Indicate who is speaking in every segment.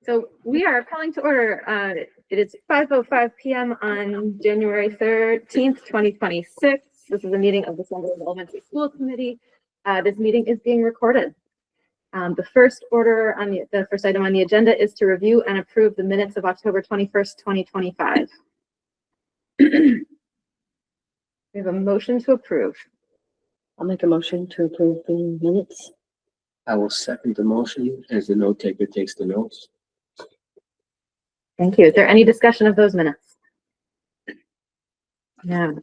Speaker 1: So we are calling to order. It is 5:05 p.m. on January 13th, 2026. This is a meeting of the Sunderland Elementary School Committee. This meeting is being recorded. The first item on the agenda is to review and approve the minutes of October 21st, 2025. We have a motion to approve.
Speaker 2: I'll make a motion to approve the minutes.
Speaker 3: I will second the motion as the note taker takes the notes.
Speaker 1: Thank you. Is there any discussion of those minutes? No.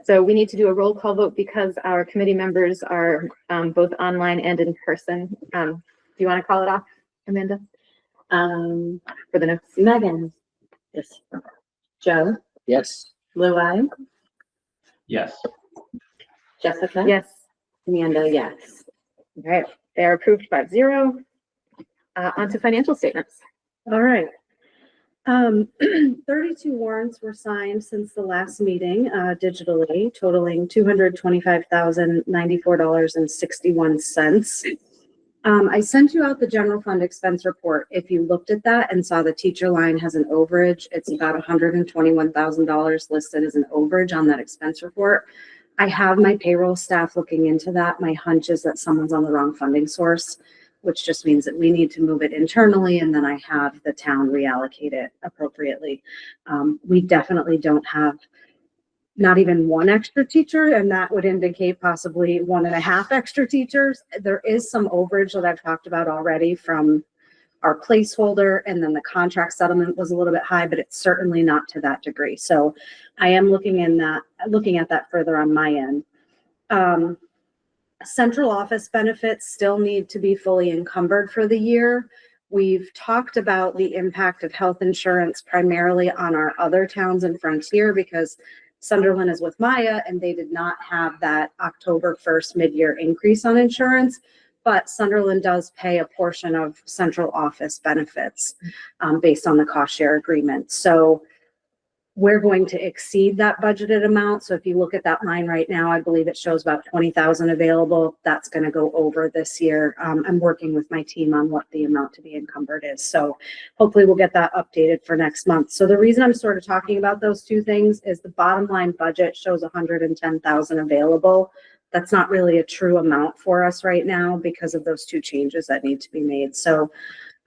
Speaker 1: So we need to do a roll call vote because our committee members are both online and in person. Do you want to call it off, Amanda? For the notes.
Speaker 2: Megan. Yes. Joe.
Speaker 3: Yes.
Speaker 2: Blue-eye.
Speaker 4: Yes.
Speaker 2: Jessica.
Speaker 1: Yes.
Speaker 2: Amanda. Yes.
Speaker 1: All right. They are approved 5-0. On to financial statements.
Speaker 5: All right. 32 warrants were signed since the last meeting, digitally, totaling $225,094.61. I sent you out the general fund expense report. If you looked at that and saw the teacher line has an overage, it's about $121,000 listed as an overage on that expense report. I have my payroll staff looking into that. My hunch is that someone's on the wrong funding source, which just means that we need to move it internally, and then I have the town reallocate it appropriately. We definitely don't have not even one extra teacher, and that would indicate possibly 1.5 extra teachers. There is some overage that I've talked about already from our placeholder, and then the contract settlement was a little bit high, but it's certainly not to that degree. So I am looking at that further on my end. Central office benefits still need to be fully encumbered for the year. We've talked about the impact of health insurance primarily on our other towns in Frontier because Sunderland is with Maya and they did not have that October 1st mid-year increase on insurance, but Sunderland does pay a portion of central office benefits based on the cost share agreement. So we're going to exceed that budgeted amount. So if you look at that line right now, I believe it shows about 20,000 available. That's going to go over this year. I'm working with my team on what the amount to be encumbered is. So hopefully we'll get that updated for next month. So the reason I'm sort of talking about those two things is the bottom line budget shows 110,000 available. That's not really a true amount for us right now because of those two changes that need to be made. So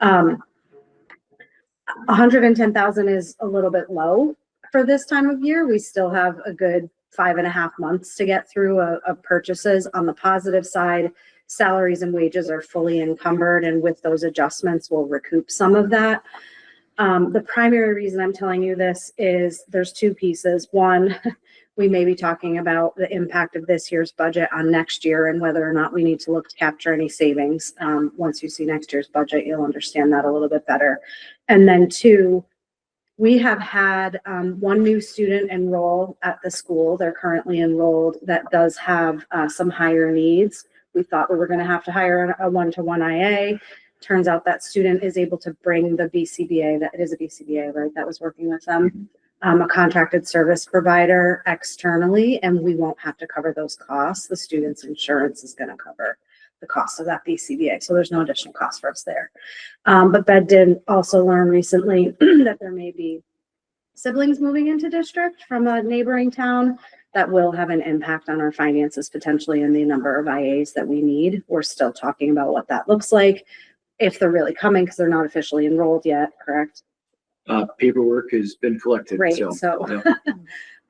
Speaker 5: 110,000 is a little bit low for this time of year. We still have a good 5.5 months to get through of purchases. On the positive side, salaries and wages are fully encumbered, and with those adjustments, we'll recoup some of that. The primary reason I'm telling you this is there's two pieces. One, we may be talking about the impact of this year's budget on next year and whether or not we need to look to capture any savings. Once you see next year's budget, you'll understand that a little bit better. And then two, we have had one new student enroll at the school. They're currently enrolled that does have some higher needs. We thought we were going to have to hire a one-to-one IA. Turns out that student is able to bring the BCBA, that it is a BCBA, right? That was working with them, a contracted service provider externally, and we won't have to cover those costs. The student's insurance is going to cover the cost of that BCBA. So there's no additional cost for us there. But Bed did also learn recently that there may be siblings moving into district from a neighboring town that will have an impact on our finances potentially in the number of IAs that we need. We're still talking about what that looks like if they're really coming because they're not officially enrolled yet, correct?
Speaker 3: Paperwork has been collected.
Speaker 5: Right. So
Speaker 3: yeah.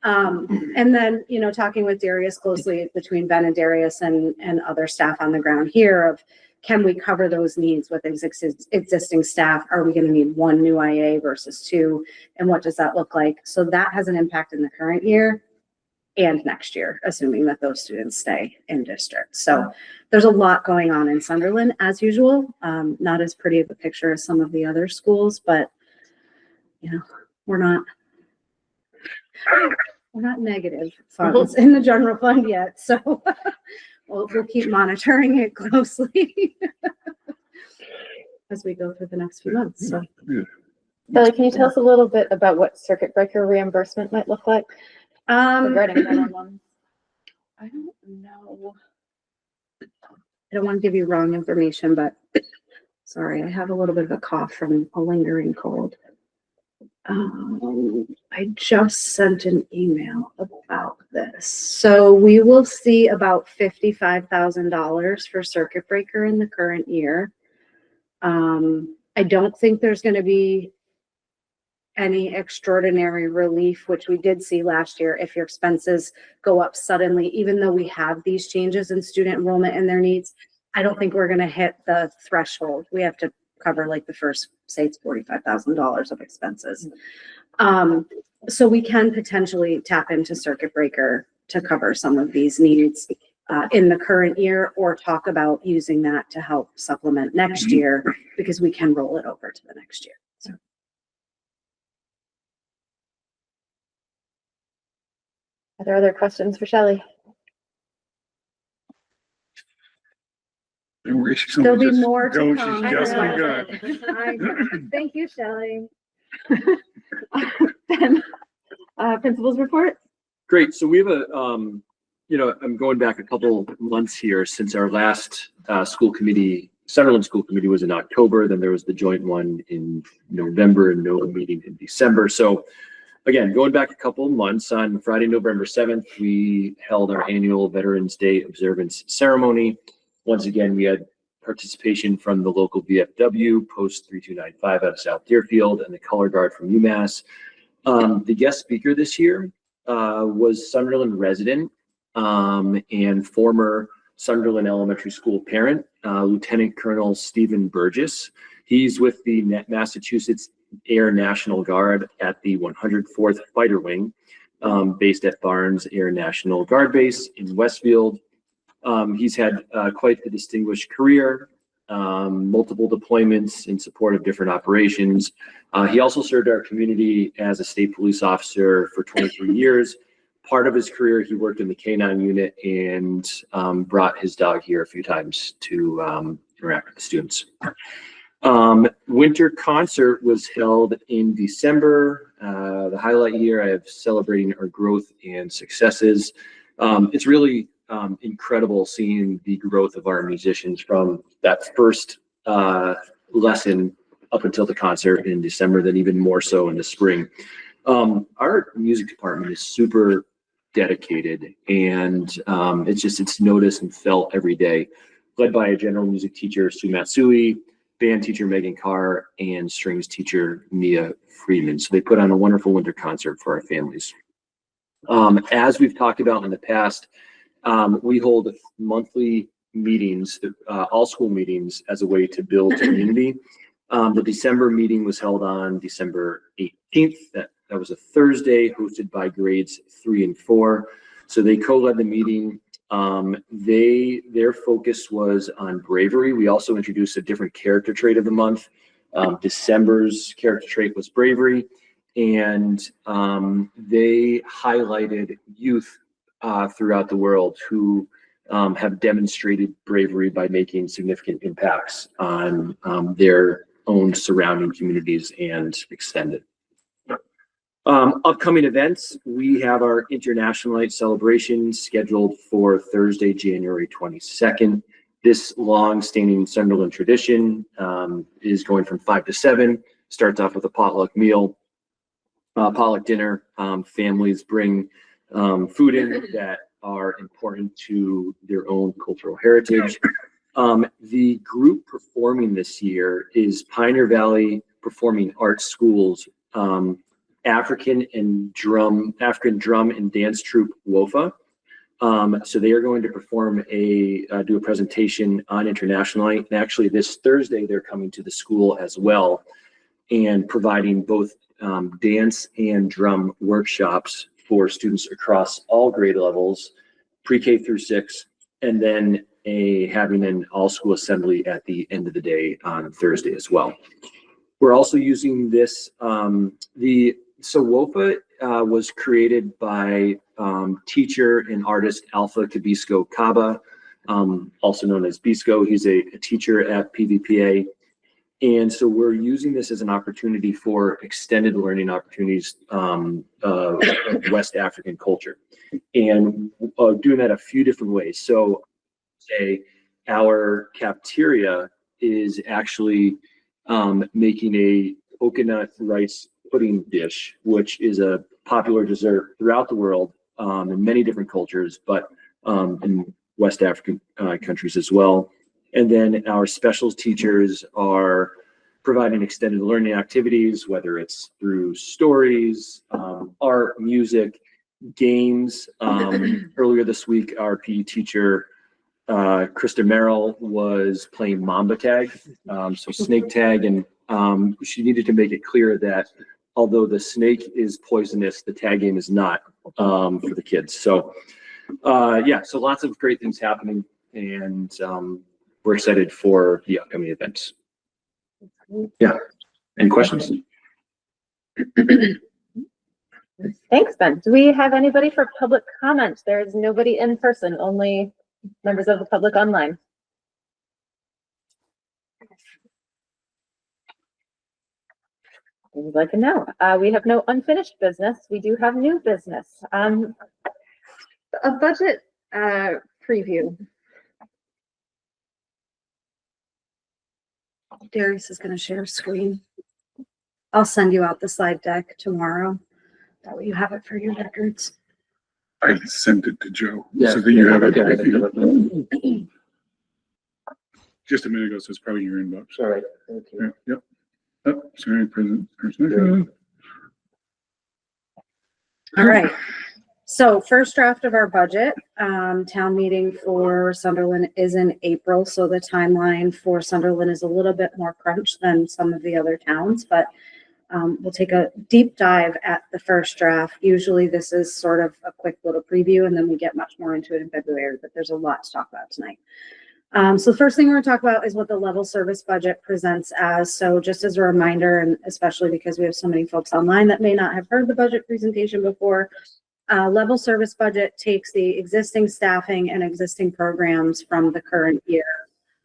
Speaker 5: And then, you know, talking with Darius closely between Ben and Darius and other staff on the ground here of can we cover those needs with existing staff? Are we going to need one new IA versus two? And what does that look like? So that has an impact in the current year and next year, assuming that those students stay in district. So there's a lot going on in Sunderland as usual. Not as pretty of a picture as some of the other schools, but you know, we're not negative funds in the general fund yet, so we'll keep monitoring it closely as we go through the next few months. So,
Speaker 1: Kelly, can you tell us a little bit about what circuit breaker reimbursement might look like regarding that one?
Speaker 5: I don't know. I don't want to give you wrong information, but Sorry, I have a little bit of a cough from a lingering cold. I just sent an email about this. So we will see about $55,000 for circuit breaker in the current year. I don't think there's going to be any extraordinary relief, which we did see last year. If your expenses go up suddenly, even though we have these changes in student enrollment and their needs, I don't think we're going to hit the threshold. We have to cover like the first, say it's $45,000 of expenses. So we can potentially tap into circuit breaker to cover some of these needs in the current year, or talk about using that to help supplement next year, because we can roll it over to the next year. So.
Speaker 1: Are there other questions for Shelley?
Speaker 5: There'll be more to
Speaker 6: She's
Speaker 5: come.
Speaker 6: just
Speaker 1: I
Speaker 6: begun.
Speaker 1: Thank you, Shelley. Then, principal's report.
Speaker 3: Great. So we have I'm going back a couple months here since our last Sunderland School Committee was in October. Then there was the joint one in November and no meeting in December. So again, going back a couple months, on Friday, November 7th, we held our annual Veterans Day observance ceremony. Once again, we had participation from the local VFW, Post 3295 out of South Deerfield, and the Color Guard from UMass. The guest speaker this year was Sunderland resident and former Sunderland Elementary School parent, Lieutenant Colonel Stephen Burgess. He's with the Massachusetts Air National Guard at the 104th Fighter Wing, based at Barnes Air National Guard Base in Westfield. He's had quite the distinguished career, multiple deployments in support of different operations. He also served our community as a state police officer for 23 years. Part of his career, he worked in the K-9 unit and brought his dog here a few times to interact with the students. Winter concert was held in December. The highlight year, I have celebrating our growth and successes. It's really incredible seeing the growth of our musicians from that first lesson up until the concert in December, then even more so in the spring. Our music department is super dedicated, and it's noticed and felt every day, led by a general music teacher, Sue Matsui, band teacher Megan Carr, and strings teacher Mia Friedman. So they put on a wonderful winter concert for our families. As we've talked about in the past, we hold monthly meetings, all school meetings, as a way to build community. The December meeting was held on December 18th. That was a Thursday, hosted by grades 3 and 4. So they co-led the meeting. Their focus was on bravery. We also introduced a different character trait of the month. December's character trait was bravery, and they highlighted youth throughout the world who have demonstrated bravery by making significant impacts on their own surrounding communities and extended. Upcoming events, we have our International Night celebration scheduled for Thursday, January 22nd. This long-standing Sunderland tradition is going from 5 to 7. Starts off with a potluck meal, potluck dinner. Families bring food in that are important to their own cultural heritage. The group performing this year is Pioneer Valley Performing Arts School's African drum and dance troupe WOFA. So they are going to perform do a presentation on International Night. And actually this Thursday, they're coming to the school as well and providing both dance and drum workshops for students across all grade levels, pre-K through 6, and then having an all-school assembly at the end of the day on Thursday as well. We're also using this, so WOFA was created by teacher and artist Alpha Kabisco Kaba, also known as Bisco. He's a teacher at PVPA. And so we're using this as an opportunity for extended learning opportunities of West African culture, and doing that a few different ways. So say our cafeteria is actually making a coconut rice pudding dish, which is a popular dessert throughout the world in many different cultures, but in West African countries as well. And then our specials teachers are providing extended learning activities, whether it's through stories, art, music, games. Earlier this week, our PE teacher, Krista Merrill, was playing Mamba tag, so snake tag, and she needed to make it clear that although the snake is poisonous, the tag game is not for the kids. So yeah, so lots of great things happening, and we're excited for the upcoming events. Yeah. Any questions?
Speaker 1: Thanks, Ben. Do we have anybody for public comment? There is nobody in person, only members of the public online. Would like to know. We have no unfinished business. We do have new business. A budget preview.
Speaker 5: Darius is gonna share screen. I'll send you out the slide deck tomorrow. That way you have it for your records.
Speaker 7: I sent it to Joe,
Speaker 3: Yeah.
Speaker 7: so that you have it.
Speaker 3: Okay.
Speaker 7: Just a minute ago, so it's probably in your inbox.
Speaker 3: All right. Thank you.
Speaker 7: Yeah, yep. Oh, sorry, President.
Speaker 5: All right. So first draft of our budget, town meeting for Sunderland is in April. So the timeline for Sunderland is a little bit more crunched than some of the other towns, but we'll take a deep dive at the first draft. Usually this is sort of a quick little preview and then we get much more into it in February, but there's a lot to talk about tonight. So the first thing we're going to talk about is what the level service budget presents as. So just as a reminder, and especially because we have so many folks online that may not have heard the budget presentation before, level service budget takes the existing staffing and existing programs from the current year,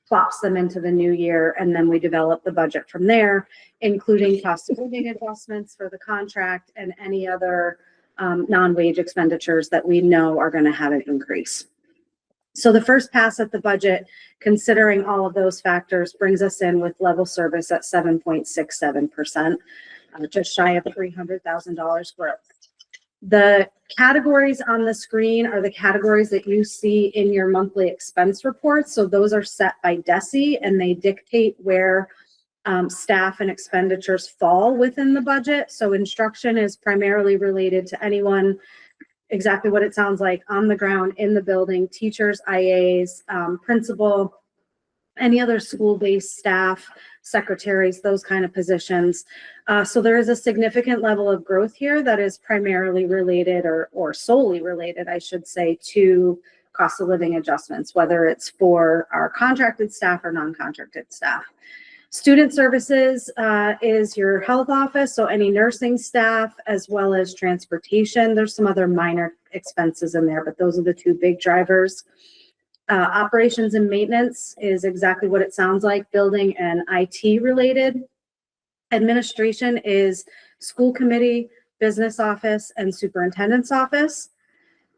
Speaker 5: plops them into the new year, and then we develop the budget from there, including cost of living adjustments for the contract and any other non-wage expenditures that we know are going to have an increase. So the first pass at the budget, considering all of those factors, brings us in with level service at 7.67%, just shy of $300,000 growth. The categories on the screen are the categories that you see in your monthly expense reports. So those are set by DESI and they dictate where staff and expenditures fall within the budget. So instruction is primarily related to anyone, exactly what it sounds like, on the ground, in the building, teachers, IAs, principal, any other school-based staff, secretaries, those kind of positions. So there is a significant level of growth here that is primarily related or solely related, I should say, to cost of living adjustments, whether it's for our contracted staff or non-contracted staff. Student services is your health office, so any nursing staff as well as transportation. There's some other minor expenses in there, but those are the two big drivers. Operations and maintenance is exactly what it sounds like, building and IT related. Administration is school committee, business office, and superintendent's office.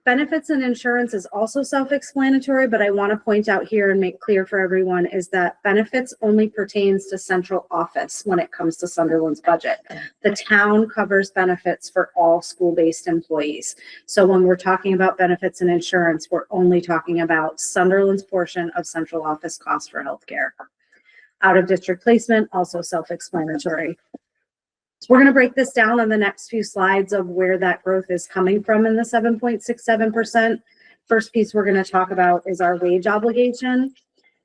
Speaker 5: Benefits and insurance is also self-explanatory, but I want to point out here and make clear for everyone is that benefits only pertains to central office when it comes to Sunderland's budget. The town covers benefits for all school-based employees. So when we're talking about benefits and insurance, we're only talking about Sunderland's portion of central office costs for healthcare. Out of district placement, also self-explanatory. So we're going to break this down on the next few slides of where that growth is coming from in the 7.67%. First piece we're going to talk about is our wage obligation.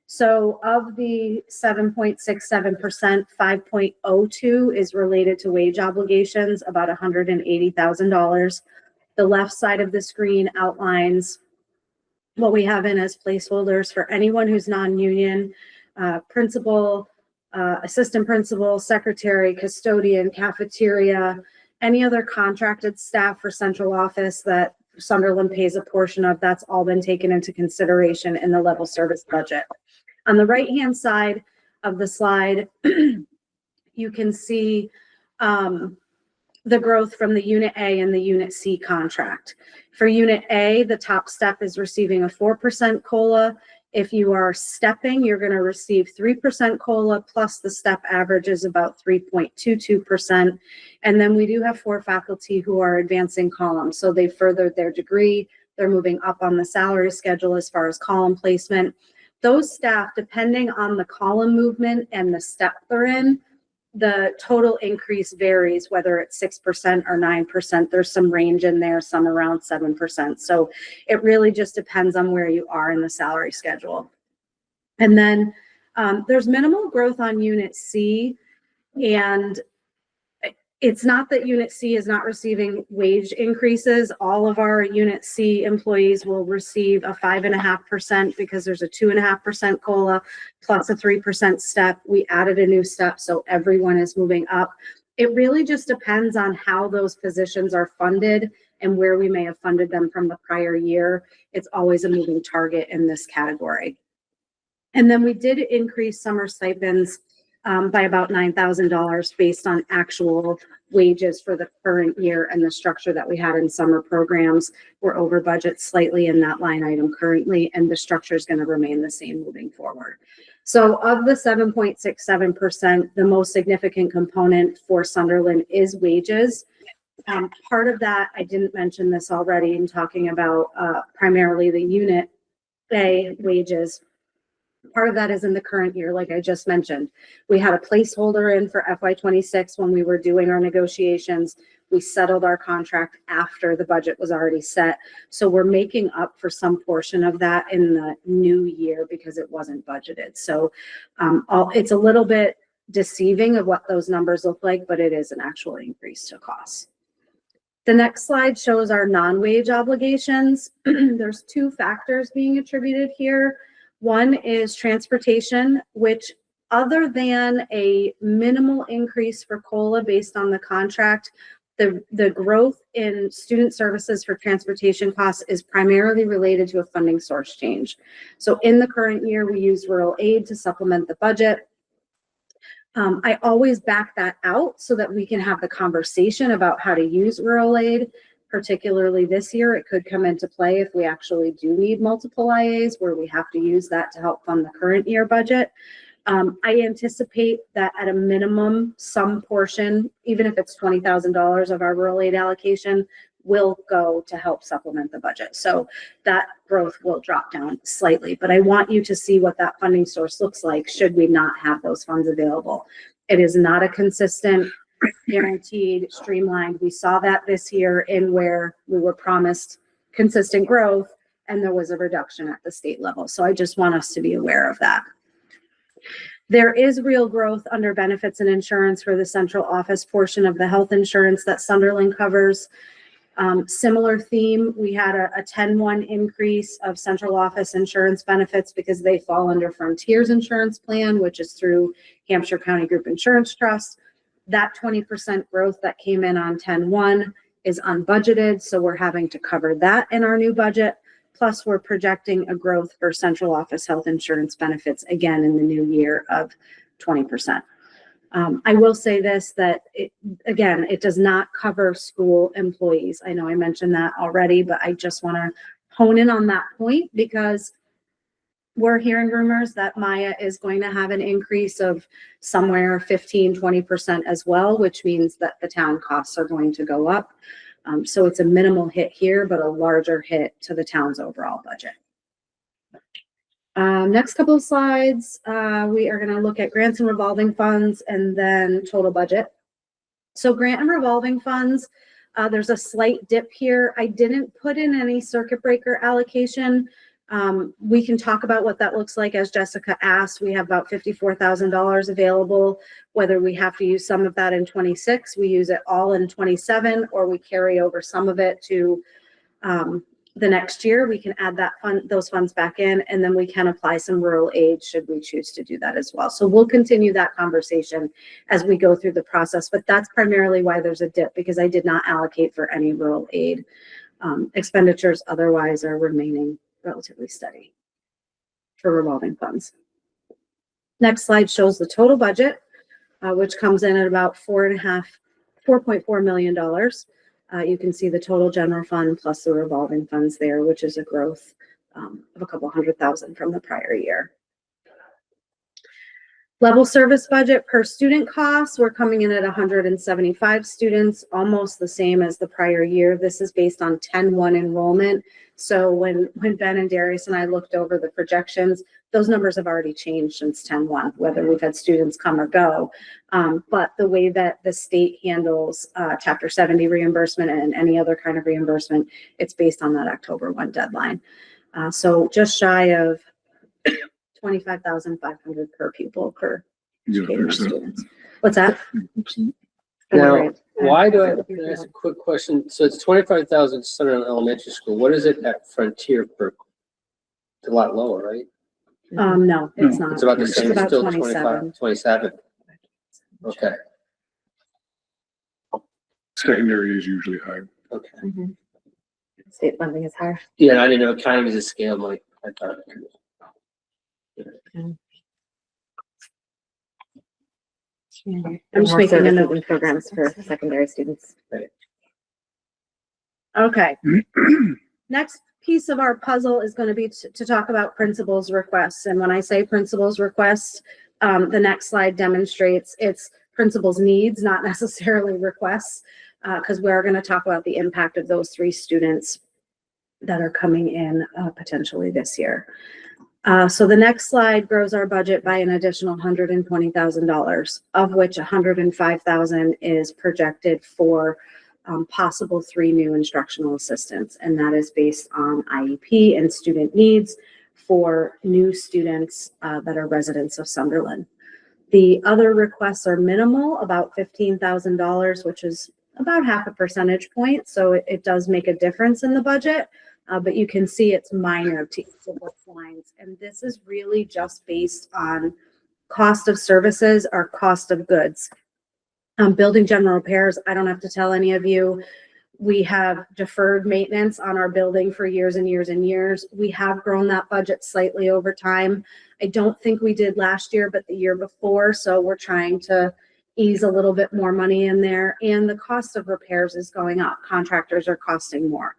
Speaker 5: So of the 7.67%, 5.02 is related to wage obligations, about $180,000. The left side of the screen outlines what we have in as placeholders for anyone who's non-union, principal, assistant principal, secretary, custodian, cafeteria, any other contracted staff for central office that Sunderland pays a portion of. That's all been taken into consideration in the level service budget. On the right-hand side of the slide, you can see the growth from the Unit A and the Unit C contract. For Unit A, the top step is receiving a 4% COLA. If you are stepping, you're going to receive 3% COLA plus the step average is about 3.22%. And then we do have 4 faculty who are advancing columns. So they furthered their degree. They're moving up on the salary schedule as far as column placement. Those staff, depending on the column movement and the step they're in, the total increase varies, whether it's 6% or 9%. There's some range in there, some around 7%. So it really just depends on where you are in the salary schedule. And then there's minimal growth on Unit C, and it's not that Unit C is not receiving wage increases. All of our Unit C employees will receive a 5.5% because there's a 2.5% COLA plus a 3% step. We added a new step, so everyone is moving up. It really just depends on how those positions are funded and where we may have funded them from the prior year. It's always a moving target in this category. And then we did increase summer stipends by about $9,000 based on actual wages for the current year and the structure that we had in summer programs. We're over budget slightly in that line item currently, and the structure is going to remain the same moving forward. So of the 7.67%, the most significant component for Sunderland is wages. Part of that, I didn't mention this already in talking about primarily the Unit A wages. Part of that is in the current year, like I just mentioned. We had a placeholder in for FY26 when we were doing our negotiations. We settled our contract after the budget was already set. So we're making up for some portion of that in the new year because it wasn't budgeted. So it's a little bit deceiving of what those numbers look like, but it is an actual increase to costs. The next slide shows our non-wage obligations. There's 2 factors being attributed here. One is transportation, which other than a minimal increase for COLA based on the contract, the growth in student services for transportation costs is primarily related to a funding source change. So in the current year, we use rural aid to supplement the budget. I always back that out so that we can have the conversation about how to use rural aid. Particularly this year, it could come into play if we actually do need multiple IAs where we have to use that to help fund the current year budget. I anticipate that at a minimum, some portion, even if it's $20,000 of our rural aid allocation, will go to help supplement the budget. So that growth will drop down slightly, but I want you to see what that funding source looks like should we not have those funds available. It is not a consistent, guaranteed, streamlined. We saw that this year in where we were promised consistent growth and there was a reduction at the state level. So I just want us to be aware of that. There is real growth under benefits and insurance for the central office portion of the health insurance that Sunderland covers. Similar theme, we had a 10-1 increase of central office insurance benefits because they fall under Frontier's insurance plan, which is through Hampshire County Group Insurance Trust. That 20% growth that came in on 10-1 is unbudgeted, so we're having to cover that in our new budget. Plus, we're projecting a growth for central office health insurance benefits again in the new year of 20%. I will say this, that it does not cover school employees. I know I mentioned that already, but I just want to hone in on that point because we're hearing rumors that Maya is going to have an increase of somewhere 15-20% as well, which means that the town costs are going to go up. So it's a minimal hit here, but a larger hit to the town's overall budget. Next couple of slides, we are going to look at grants and revolving funds and then total budget. So grant and revolving funds, there's a slight dip here. I didn't put in any circuit breaker allocation. We can talk about what that looks like. As Jessica asked, we have about $54,000 available. Whether we have to use some of that in 26, we use it all in 27, or we carry over some of it to the next year. We can add those funds back in, and then we can apply some rural aid should we choose to do that as well. So we'll continue that conversation as we go through the process, but that's primarily why there's a dip, because I did not allocate for any rural aid expenditures. Otherwise are remaining relatively steady for revolving funds. Next slide shows the total budget, which comes in at about $4.4 million. You can see the total general fund plus the revolving funds there, which is a growth of a couple $100,000 from the prior year. Level service budget per student costs, we're coming in at 175 students, almost the same as the prior year. This is based on 10-1 enrollment. So when Ben and Darius and I looked over the projections, those numbers have already changed since 10-1, whether we've had students come or go. But the way that the state handles Chapter 70 reimbursement and any other kind of reimbursement, it's based on that October 1 deadline. So just shy of 25,500 per pupil per
Speaker 7: You
Speaker 5: educating our
Speaker 7: understand?
Speaker 5: students. What's that?
Speaker 8: Now, why do I, can I ask a quick question? So it's 25,000 Sunderland Elementary School. What is it at Frontier per? It's a lot lower, right?
Speaker 5: No, it's not.
Speaker 8: It's about the
Speaker 5: It's
Speaker 8: same,
Speaker 5: about
Speaker 8: still
Speaker 5: 27.
Speaker 8: 27. Okay,
Speaker 7: Secondary is usually higher.
Speaker 8: okay.
Speaker 1: Mhm. State funding is higher.
Speaker 8: Yeah, and I didn't know economies of scale, like, I thought.
Speaker 5: I'm just
Speaker 1: More
Speaker 5: making a
Speaker 1: services
Speaker 5: note.
Speaker 1: and programs for secondary students.
Speaker 5: Okay. Next piece of our puzzle is going to be to talk about principals' requests. And when I say principals' requests, the next slide demonstrates it's principals' needs, not necessarily requests, because we're going to talk about the impact of those 3 students that are coming in potentially this year. So the next slide grows our budget by an additional $120,000, of which $105,000 is projected for possible 3 new instructional assistants. And that is based on IEP and student needs for new students that are residents of Sunderland. The other requests are minimal, about $15,000, which is about half a percentage point. So it does make a difference in the budget. But you can see it's minor to each of those lines. And this is really just based on cost of services or cost of goods. Building general repairs, I don't have to tell any of you, we have deferred maintenance on our building for years and years and years. We have grown that budget slightly over time. I don't think we did last year, but the year before. So we're trying to ease a little bit more money in there. And the cost of repairs is going up. Contractors are costing more.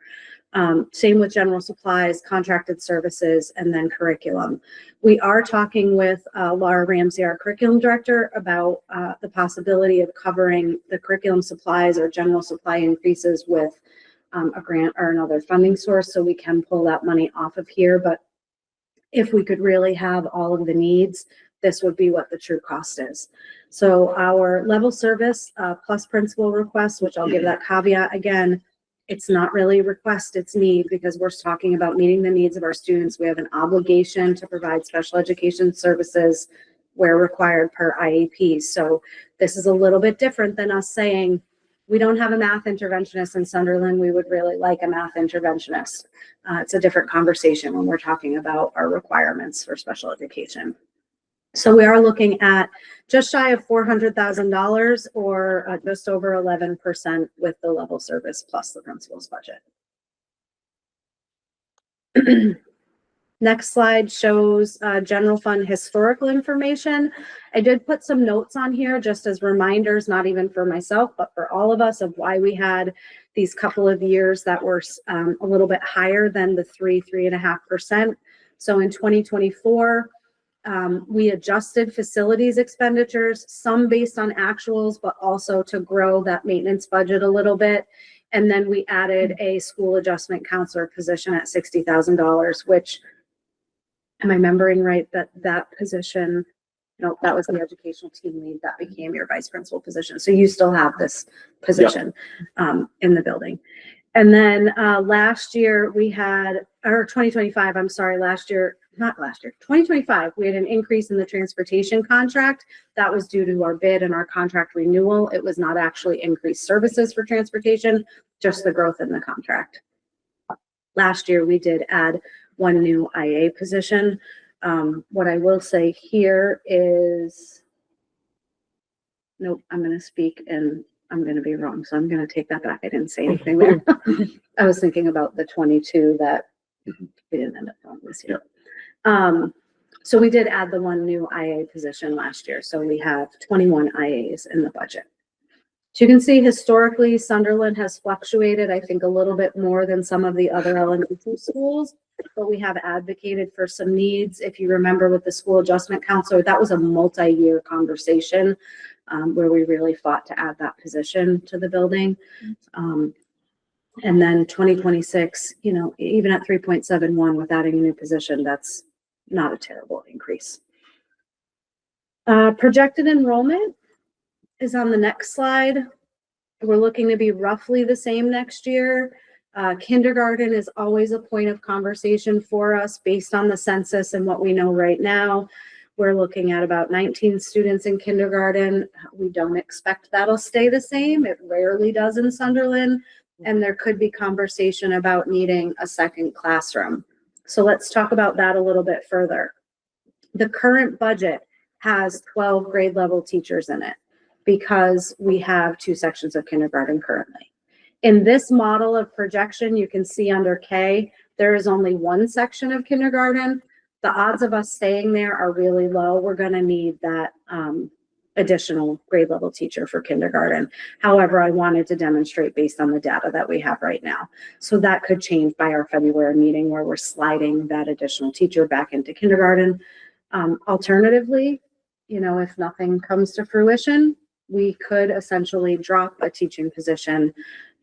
Speaker 5: Same with general supplies, contracted services, and then curriculum. We are talking with Laura Ramsey, our curriculum director, about the possibility of covering the curriculum supplies or general supply increases with a grant or another funding source, so we can pull that money off of here. But if we could really have all of the needs, this would be what the true cost is. So our level service plus principal requests, which I'll give that caveat again, it's not really a request, it's need, because we're talking about meeting the needs of our students. We have an obligation to provide special education services where required per IEP. So this is a little bit different than us saying, we don't have a math interventionist in Sunderland. We would really like a math interventionist. It's a different conversation when we're talking about our requirements for special education. So we are looking at just shy of $400,000 or just over 11% with the level service plus the principal's budget. Next slide shows general fund historical information. I did put some notes on here just as reminders, not even for myself, but for all of us, of why we had these couple of years that were a little bit higher than the 3.5%. So in 2024, we adjusted facilities expenditures, some based on actuals, but also to grow that maintenance budget a little bit. And then we added a school adjustment counselor position at $60,000, which, am I remembering right, that position, no, that was the educational team lead that became your vice principal position. So you still have this position in the building. And then last year we had, or 2025, I'm sorry, not last year, 2025, we had an increase in the transportation contract. That was due to our bid and our contract renewal. It was not actually increased services for transportation, just the growth in the contract. Last year, we did add 1 new IA position. What I will say here is, nope, I'm going to speak and I'm going to be wrong. So I'm going to take that back. I didn't say anything there. I was thinking about the 22 that we didn't end up on this year. So we did add the 1 new IA position last year. So we have 21 IAs in the budget. So you can see historically Sunderland has fluctuated, I think, a little bit more than some of the other elementary schools. But we have advocated for some needs. If you remember with the school adjustment counselor, that was a multi-year conversation where we really fought to add that position to the building. And then 2026, you know, even at 3.71 with adding a new position, that's not a terrible increase. Projected enrollment is on the next slide. We're looking to be roughly the same next year. Kindergarten is always a point of conversation for us based on the census and what we know right now. We're looking at about 19 students in kindergarten. We don't expect that'll stay the same. It rarely does in Sunderland. And there could be conversation about needing a second classroom. So let's talk about that a little bit further. The current budget has 12 grade level teachers in it because we have 2 sections of kindergarten currently. In this model of projection, you can see under K, there is only 1 section of kindergarten. The odds of us staying there are really low. We're going to need that additional grade level teacher for kindergarten. However, I wanted to demonstrate based on the data that we have right now. So that could change by our February meeting where we're sliding that additional teacher back into kindergarten. Alternatively, you know, if nothing comes to fruition, we could essentially drop a teaching position,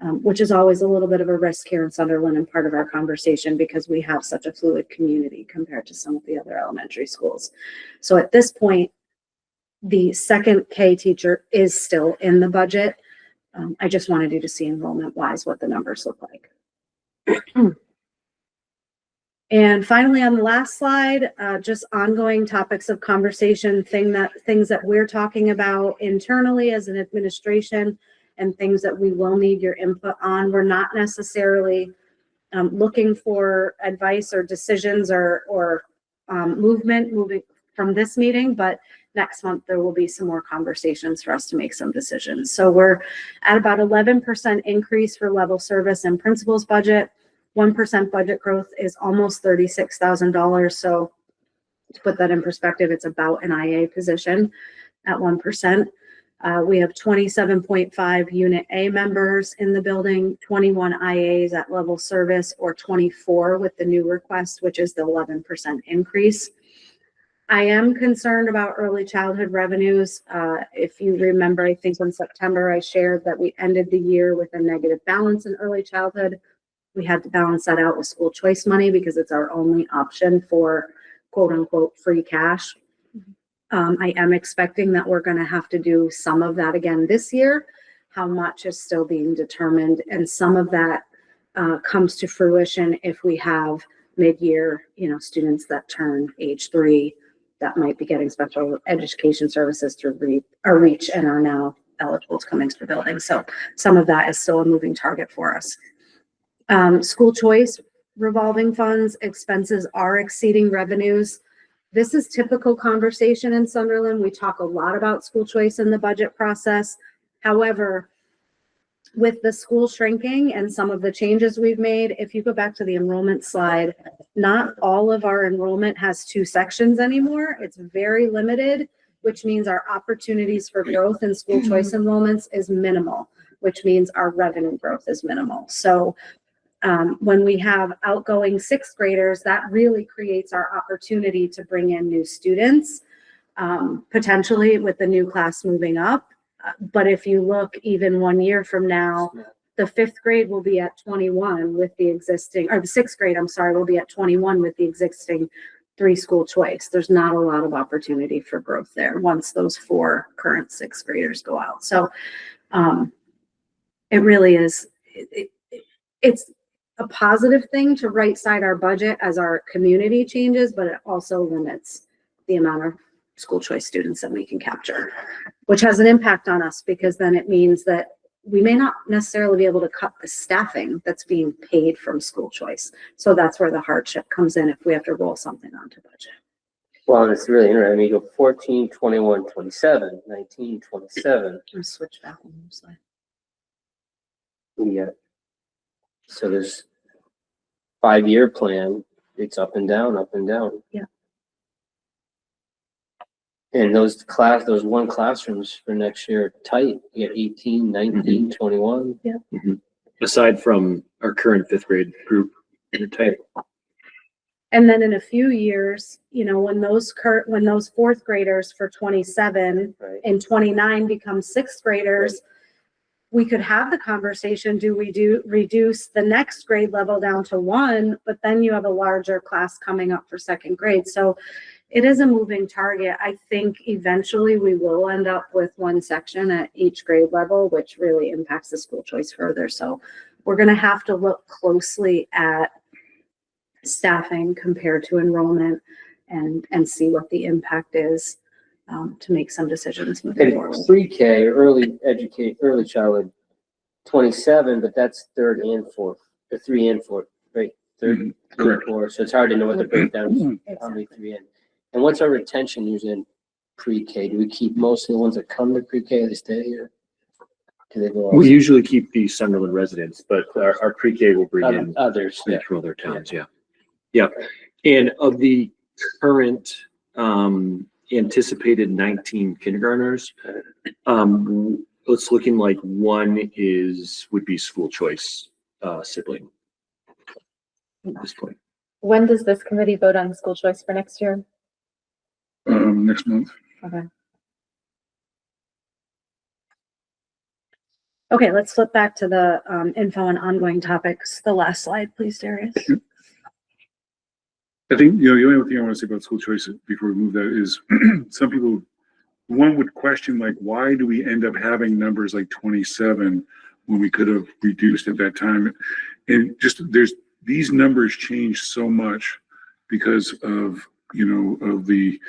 Speaker 5: which is always a little bit of a risk here in Sunderland and part of our conversation because we have such a fluid community compared to some of the other elementary schools. So at this point, the second K teacher is still in the budget. I just wanted you to see enrollment wise what the numbers look like. And finally, on the last slide, just ongoing topics of conversation, things that we're talking about internally as an administration and things that we will need your input on. We're not necessarily looking for advice or decisions or moving from this meeting, but next month there will be some more conversations for us to make some decisions. So we're at about 11% increase for level service and principals budget. 1% budget growth is almost $36,000. So to put that in perspective, it's about an IA position at 1%. We have 27.5 Unit A members in the building, 21 IAs at level service, or 24 with the new request, which is the 11% increase. I am concerned about early childhood revenues. If you remember, I think in September, I shared that we ended the year with a negative balance in early childhood. We had to balance that out with school choice money because it's our only option for quote unquote free cash. I am expecting that we're going to have to do some of that again this year. How much is still being determined, and some of that comes to fruition if we have mid-year, you know, students that turn age 3 that might be getting special education services through REACH and are now eligible to come into the building. So some of that is still a moving target for us. School choice revolving funds expenses are exceeding revenues. This is typical conversation in Sunderland. We talk a lot about school choice in the budget process. However, with the school shrinking and some of the changes we've made, if you go back to the enrollment slide, not all of our enrollment has 2 sections anymore. It's very limited, which means our opportunities for growth in school choice enrollments is minimal, which means our revenue growth is minimal. So when we have outgoing 6th graders, that really creates our opportunity to bring in new students, potentially with the new class moving up. But if you look even 1 year from now, the 5th grade will be at 21 with the existing, or the 6th grade, I'm sorry, will be at 21 with the existing 3 school choice. There's not a lot of opportunity for growth there once those 4 current 6th graders go out. So it really is, it's a positive thing to right side our budget as our community changes, but it also limits the amount of school choice students that we can capture, which has an impact on us because then it means that we may not necessarily be able to cut the staffing that's being paid from school choice. So that's where the hardship comes in if we have to roll something onto budget.
Speaker 8: Well, and it's really interesting. I mean, you go 14, 21, 27, 19, 27.
Speaker 5: I'll switch back on the slide.
Speaker 8: Yeah. So there's 5-year plan. It's up and down, up and down.
Speaker 5: Yeah.
Speaker 8: And those one classrooms for next year are tight. You get 18, 19, 21.
Speaker 3: Aside from our current fifth grade group, they're tight.
Speaker 5: And then in a few years, you know, when those fourth graders for 27
Speaker 8: Right.
Speaker 5: and 29 become sixth graders, we could have the conversation, do we reduce the next grade level down to one, but then you have a larger class coming up for second grade. So it is a moving target. I think eventually we will end up with one section at each grade level, which really impacts the school choice further. So we're going to have to look closely at staffing compared to enrollment and see what the impact is to make some decisions moving
Speaker 8: And
Speaker 5: forward.
Speaker 8: pre-K, early childhood, 27, but that's third and fourth, or 3 and 4, right? Third,
Speaker 7: Mhm,
Speaker 8: 3 and
Speaker 7: correct.
Speaker 8: 4. So it's hard to know what the breakdown is, how many 3 and. And what's our retention usually in pre-K? Do we keep most of the ones that come to pre-K, they stay here? Do they go
Speaker 3: We usually keep the Sunderland residents, but our pre-K will bring in
Speaker 8: others? Yeah.
Speaker 3: from other towns, yeah. Yeah, and of the current anticipated 19 kindergartners, it's looking like one would be school choice sibling at this point.
Speaker 1: When does this committee vote on school choice for next year?
Speaker 7: Next month.
Speaker 5: Okay, let's flip back to the info and ongoing topics. The last slide, please, Darius.
Speaker 7: I think, you know, the only other thing I want to say about school choice before we move that is some people, one would question, like, why do we end up having numbers like 27 when we could have reduced at that time? And just these numbers change so much because of, you know, of the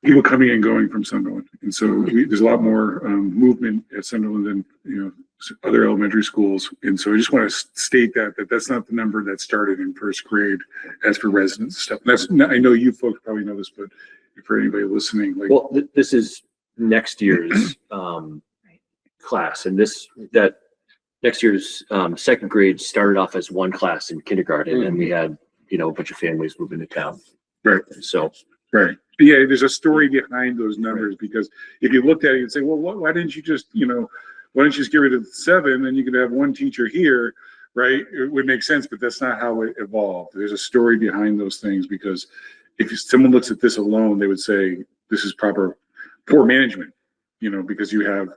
Speaker 7: people coming and going from Sunderland. And so there's a lot more movement at Sunderland than, you know, other elementary schools. And so I just want to state that that's not the number that started in first grade as for residents and stuff. That's I know you folks probably know this, but for anybody listening, like,
Speaker 3: Well, this is next year's class, and that next year's second grade started off as one class in kindergarten, and we had, you know, a bunch of families moving to town.
Speaker 7: right.
Speaker 3: So
Speaker 7: Right. Yeah, there's a story behind those numbers, because if you looked at it, you'd say, well, why didn't you just, you know, why don't you just get rid of 7 and you could have one teacher here, right? It would make sense, but that's not how it evolved. There's a story behind those things, because if someone looks at this alone, they would say this is poor management, you know, because you have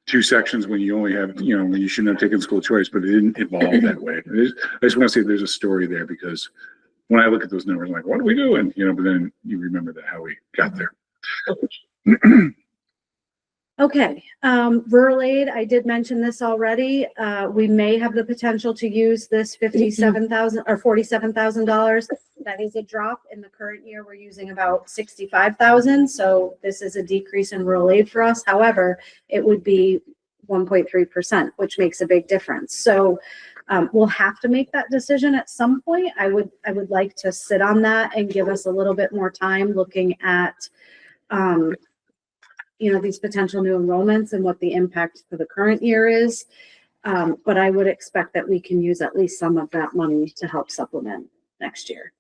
Speaker 7: 2 sections when you only have, you know, when you shouldn't have taken school choice, but it didn't evolve that way. I just want to say there's a story there, because when I look at those numbers, I'm like, what are we doing? You know, but then you remember how we got there.
Speaker 5: Okay, rural aid, I did mention this already. We may have the potential to use this $57,000 or $47,000. That is a drop. In the current year, we're using about $65,000. So this is a decrease in rural aid for us. However, it would be 1.3%, which makes a big difference. So we'll have to make that decision at some point. I would like to sit on that and give us a little bit more time looking at, you know, these potential new enrollments and what the impact for the current year is. But I would expect that we can use at least some of that money to help supplement next year.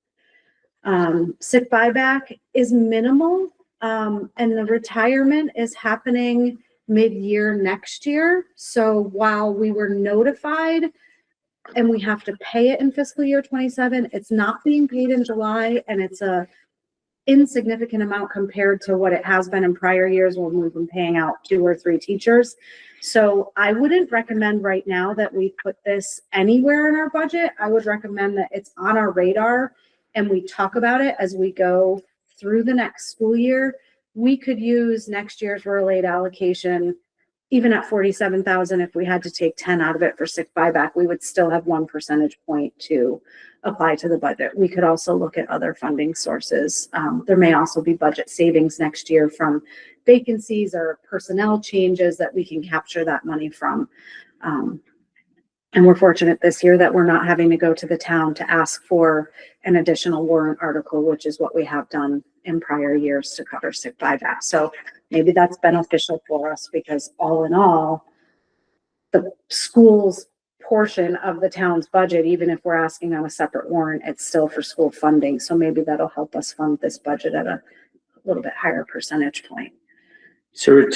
Speaker 5: Sick buyback is minimal, and the retirement is happening mid-year next year. So while we were notified and we have to pay it in fiscal year 27, it's not being paid in July, and it's a insignificant amount compared to what it has been in prior years when we've been paying out 2 or 3 teachers. So I wouldn't recommend right now that we put this anywhere in our budget. I would recommend that it's on our radar and we talk about it as we go through the next school year. We could use next year's rural aid allocation, even at 47,000. If we had to take 10 out of it for sick buyback, we would still have 1 percentage point to apply to the budget. We could also look at other funding sources. There may also be budget savings next year from vacancies or personnel changes that we can capture that money from. And we're fortunate this year that we're not having to go to the town to ask for an additional warrant article, which is what we have done in prior years to cover sick buyback. So maybe that's beneficial for us, because all in all, the school's portion of the town's budget, even if we're asking on a separate warrant, it's still for school funding. So maybe that'll help us fund this budget at a little bit higher percentage point.
Speaker 8: So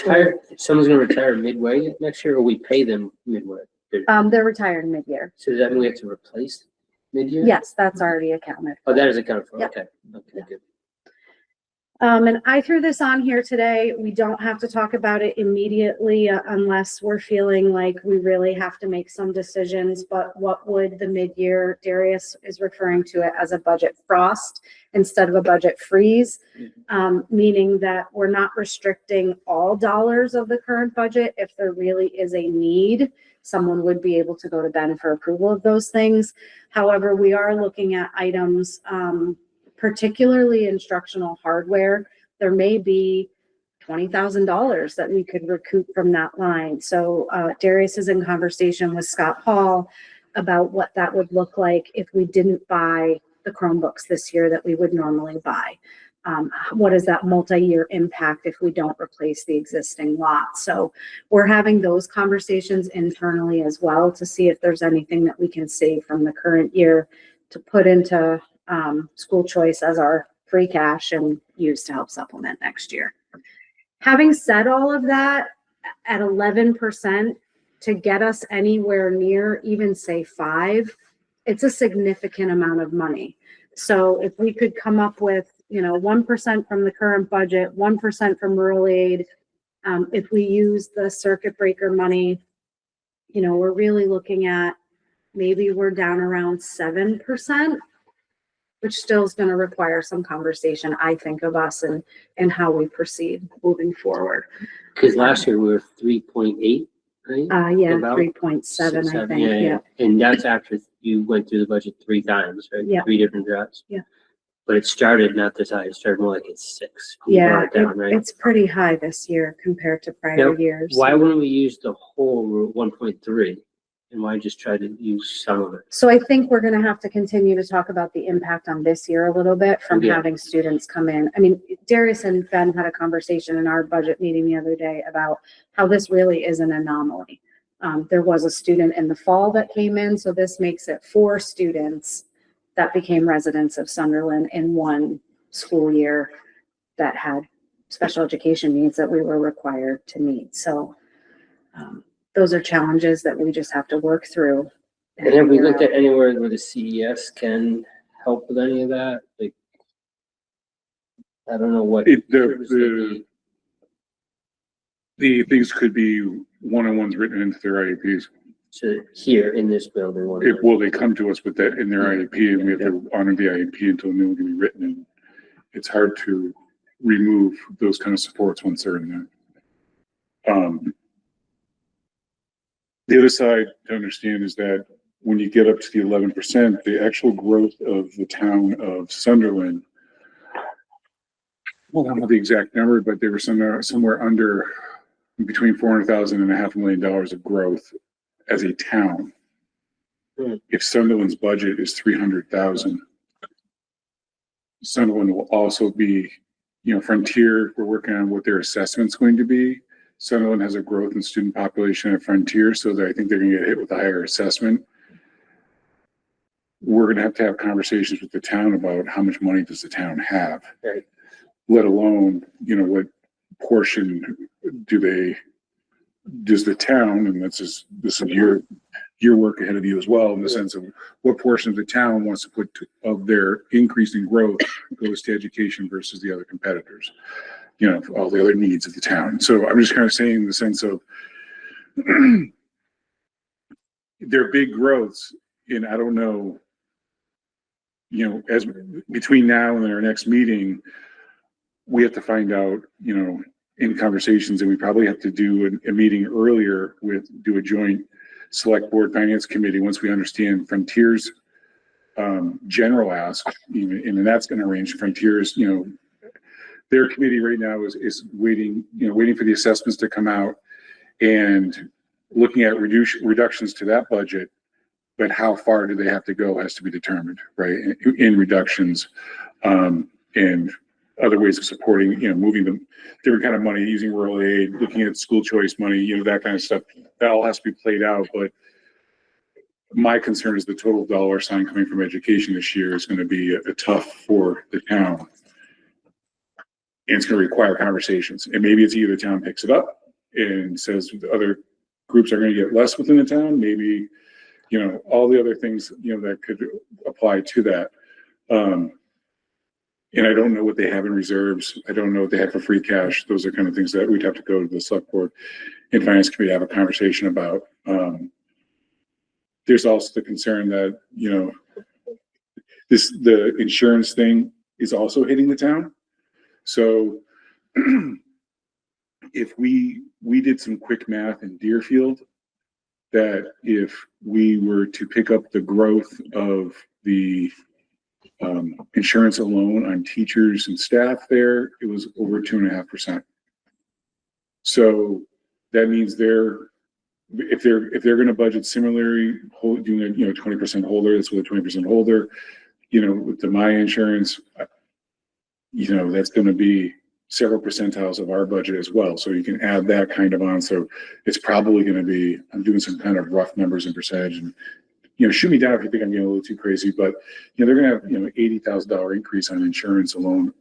Speaker 8: someone's gonna retire midway next year, or we pay them midway?
Speaker 5: They're retired mid-year.
Speaker 8: So does that mean we have to replace mid-year?
Speaker 5: Yes, that's already accounted.
Speaker 8: Oh, that is accounted for,
Speaker 5: Yep.
Speaker 8: okay, okay, good.
Speaker 5: And I threw this on here today. We don't have to talk about it immediately unless we're feeling like we really have to make some decisions. But what would the mid-year, Darius is referring to it as a budget frost instead of a budget freeze, meaning that we're not restricting all dollars of the current budget. If there really is a need, someone would be able to go to Ben for approval of those things. However, we are looking at items, particularly instructional hardware. There may be $20,000 that we could recoup from that line. So Darius is in conversation with Scott Hall about what that would look like if we didn't buy the Chromebooks this year that we would normally buy. What is that multi-year impact if we don't replace the existing lot? So we're having those conversations internally as well to see if there's anything that we can save from the current year to put into school choice as our free cash and use to help supplement next year. Having said all of that, at 11% to get us anywhere near even say 5%, it's a significant amount of money. So if we could come up with, 1% from the current budget, 1% from rural aid, if we use the circuit breaker money, we're really looking at maybe we're down around 7%. Which still is going to require some conversation, I think, of us and how we proceed moving forward.
Speaker 8: Because last year we were 3.8, right?
Speaker 5: Yeah,
Speaker 8: About
Speaker 5: 3.7, I think, yeah.
Speaker 8: And that's after you went through the budget 3 times, right?
Speaker 5: Yeah.
Speaker 8: 3 different drafts.
Speaker 5: Yeah.
Speaker 8: But it started not this high, it started more like it's 6. You
Speaker 5: Yeah,
Speaker 8: brought it down, right?
Speaker 5: it's pretty high this year compared to prior
Speaker 8: Now,
Speaker 5: years.
Speaker 8: Why wouldn't we use the whole 1.3? And why just try to use some of it?
Speaker 5: So I think we're going to have to continue to talk about the impact on this year a little bit from
Speaker 8: Yeah.
Speaker 5: having students come in. I mean, Darius and Ben had a conversation in our budget meeting the other day about how this really is an anomaly. There was a student in the fall that came in, so this makes it 4 students that became residents of Sunderland in one school year that had special education needs that we were required to meet. So those are challenges that we just have to work through.
Speaker 8: And have we
Speaker 5: figure
Speaker 8: looked
Speaker 5: out.
Speaker 8: at anywhere where the CES can help with any of that? Like, I don't know what.
Speaker 7: The things could be one-on-ones written into their IEPs.
Speaker 8: So here in this building.
Speaker 7: Well, they come to us with that in their IEP and we have to honor the IEP until new one can be written in. It's hard to remove those kind of supports once they're in there. The other side to understand is that when you get up to the 11%, the actual growth of the town of Sunderland, well, I don't know the exact number, but they were somewhere under between $400,000 and $500,000 of growth as a town. If Sunderland's budget is $300,000, Sunderland will also be, Frontier, we're working on what their assessment's going to be. Sunderland has a growth in student population at Frontier, so that I think they're gonna get hit with a higher assessment. We're gonna have to have conversations with the town about how much money does the town have?
Speaker 8: Right.
Speaker 7: Let alone, what portion does the town, and this is your work ahead of you as well, in the sense of what portion of the town wants to put of their increasing growth goes to education versus the other competitors. All the other needs of the town. So I'm just kind of saying in the sense of they're big growths, and I don't know, as between now and our next meeting, we have to find out, in conversations, and we probably have to do a meeting earlier do a joint select board finance committee once we understand Frontier's general ask, and that's going to range Frontier's, their committee right now is waiting for the assessments to come out and looking at reductions to that budget, but how far do they have to go has to be determined, right? In reductions, and other ways of supporting, moving them, different kind of money, using rural aid, looking at school choice money, that kind of stuff. That all has to be played out, but my concern is the total dollar sign coming from education this year is going to be a tough for the town. And it's gonna require conversations, and maybe it's either the town picks it up and says the other groups are gonna get less within the town, maybe, you know, all the other things, you know, that could apply to that. And I don't know what they have in reserves. I don't know what they have for free cash. Those are kind of things that we'd have to go to the select board and finance committee have a conversation about. There's also the concern that, you know, the insurance thing is also hitting the town. So if we did some quick math in Deerfield, that if we were to pick up the growth of the insurance alone on teachers and staff there, it was over 2.5%. So that means if they're going to budget similarly, doing a 20% holder, that's with a 20% holder, you know, with the my insurance, you know, that's going to be several percentiles of our budget as well. So you can add that kind of on. So it's probably going to be, I'm doing some kind of rough numbers and percentage, and, you know, shoot me down if you think I'm getting a little too crazy, but, you know, they're going to have, you know, $80,000 increase on insurance alone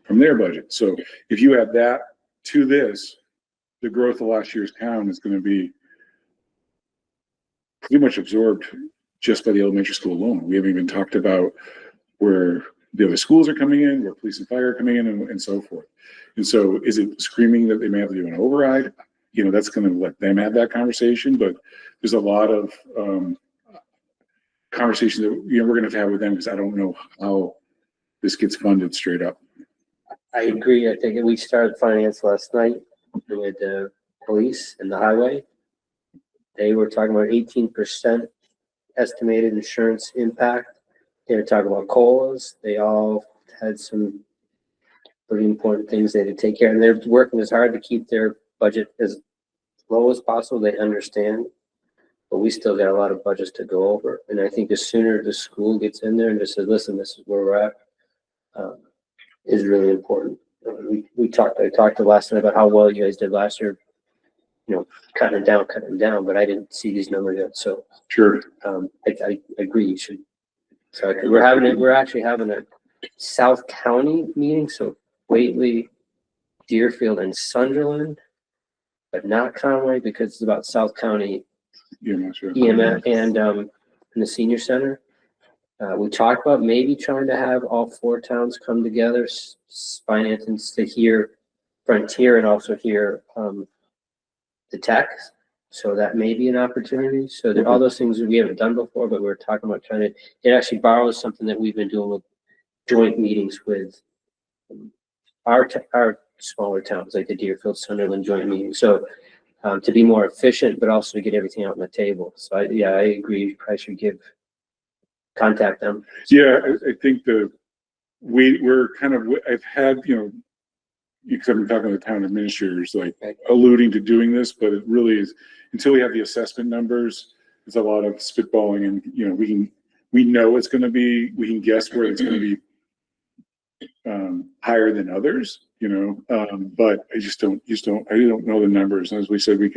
Speaker 7: from their budget. So if you add that to this, the growth of last year's town is going to be pretty much absorbed just by the elementary school alone. We haven't even talked about where the other schools are coming in, where police and fire are coming in, and so forth. And so is it screaming that they may have to do an override? You know, that's going to let them have that conversation, but there's a lot of conversations that, you know, we're going to have with them, because I don't know how this gets funded straight up.
Speaker 8: I agree. I think we started finance last night with the police and the highway. They were talking about 18% estimated insurance impact. They were talking about COLAs. They all had some pretty important things they had to take care of. And they're working as hard to keep their budget as low as possible. They understand, but we still got a lot of budgets to go over. And I think the sooner the school gets in there and just says, listen, this is where we're at, is really important. I talked the last night about how well you guys did last year, you know, cutting it down, but I didn't see these numbers yet. So
Speaker 7: Sure.
Speaker 8: I agree. You should. So we're actually having a South County meeting. So Whately, Deerfield, and Sunderland, but not Conway, because it's about South County EMS and the senior center. We talked about maybe trying to have all 4 towns come together, finance to hear Frontier and also hear the tech. So that may be an opportunity. So there are all those things that we haven't done before, but we're talking about trying to, it actually borrows something that we've been doing with joint meetings with our smaller towns, like the Deerfield, Sunderland joint meeting. So to be more efficient, but also to get everything out on the table. So I agree. I should contact them.
Speaker 7: Yeah, I think we're kind of, I've had, you know, because I've been talking to the town administrators, like alluding to doing this, but it really is, until we have the assessment numbers, it's a lot of spitballing, and, you know, we know it's going to be, we can guess where it's going to be higher than others, you know, but I don't know the numbers. And as we said, I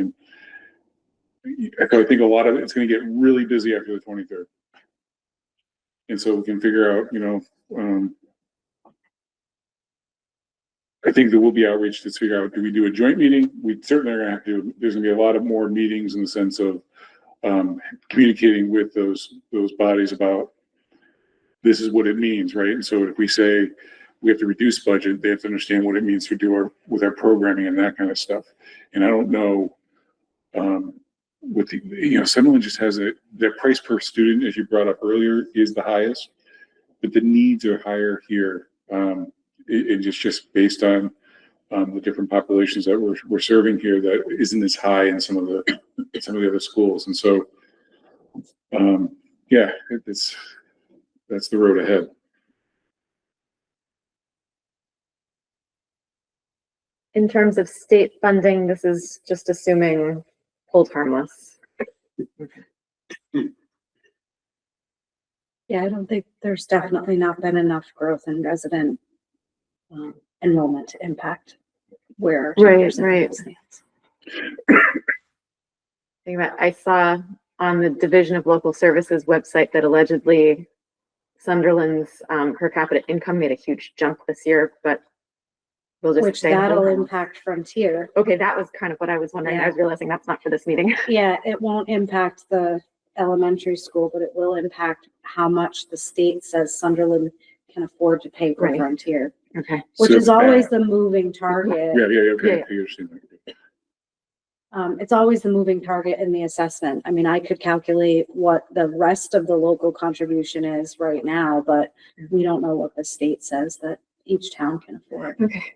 Speaker 7: think a lot of it's going to get really busy after the 23rd. And so we can figure out, you know, I think there will be outreach to figure out, do we do a joint meeting? We certainly are going to have to, there's going to be a lot of more meetings in the sense of communicating with those bodies about this is what it means, right? And so if we say we have to reduce budget, they have to understand what it means to do with our programming and that kind of stuff. And I don't know, with the, you know, Sunderland just has their price per student, as you brought up earlier, is the highest, but the needs are higher here. It just based on the different populations that we're serving here, that isn't as high in some of the other schools. And so, yeah, that's the road ahead.
Speaker 1: In terms of state funding, this is just assuming hold harmless.
Speaker 5: Yeah, I don't think there's definitely not been enough growth in resident enrollment to impact where.
Speaker 1: Right. I saw on the Division of Local Services website that allegedly Sunderland's per capita income made a huge jump this year, but We'll just
Speaker 5: which
Speaker 1: stay whole
Speaker 5: that'll
Speaker 1: house.
Speaker 5: impact Frontier.
Speaker 1: Okay, that was kind of what I was wondering. I was realizing that's not for this meeting.
Speaker 5: Yeah, it won't impact the elementary school, but it will impact how much the state says Sunderland can afford to pay for
Speaker 1: Right.
Speaker 5: Frontier,
Speaker 1: Okay.
Speaker 5: which
Speaker 7: So-
Speaker 5: is always the moving target.
Speaker 7: Yeah, okay.
Speaker 1: Yeah.
Speaker 7: I understand that.
Speaker 5: It's always the moving target in the assessment. I mean, I could calculate what the rest of the local contribution is right now, but we don't know what the state says that each town can afford.
Speaker 1: Okay.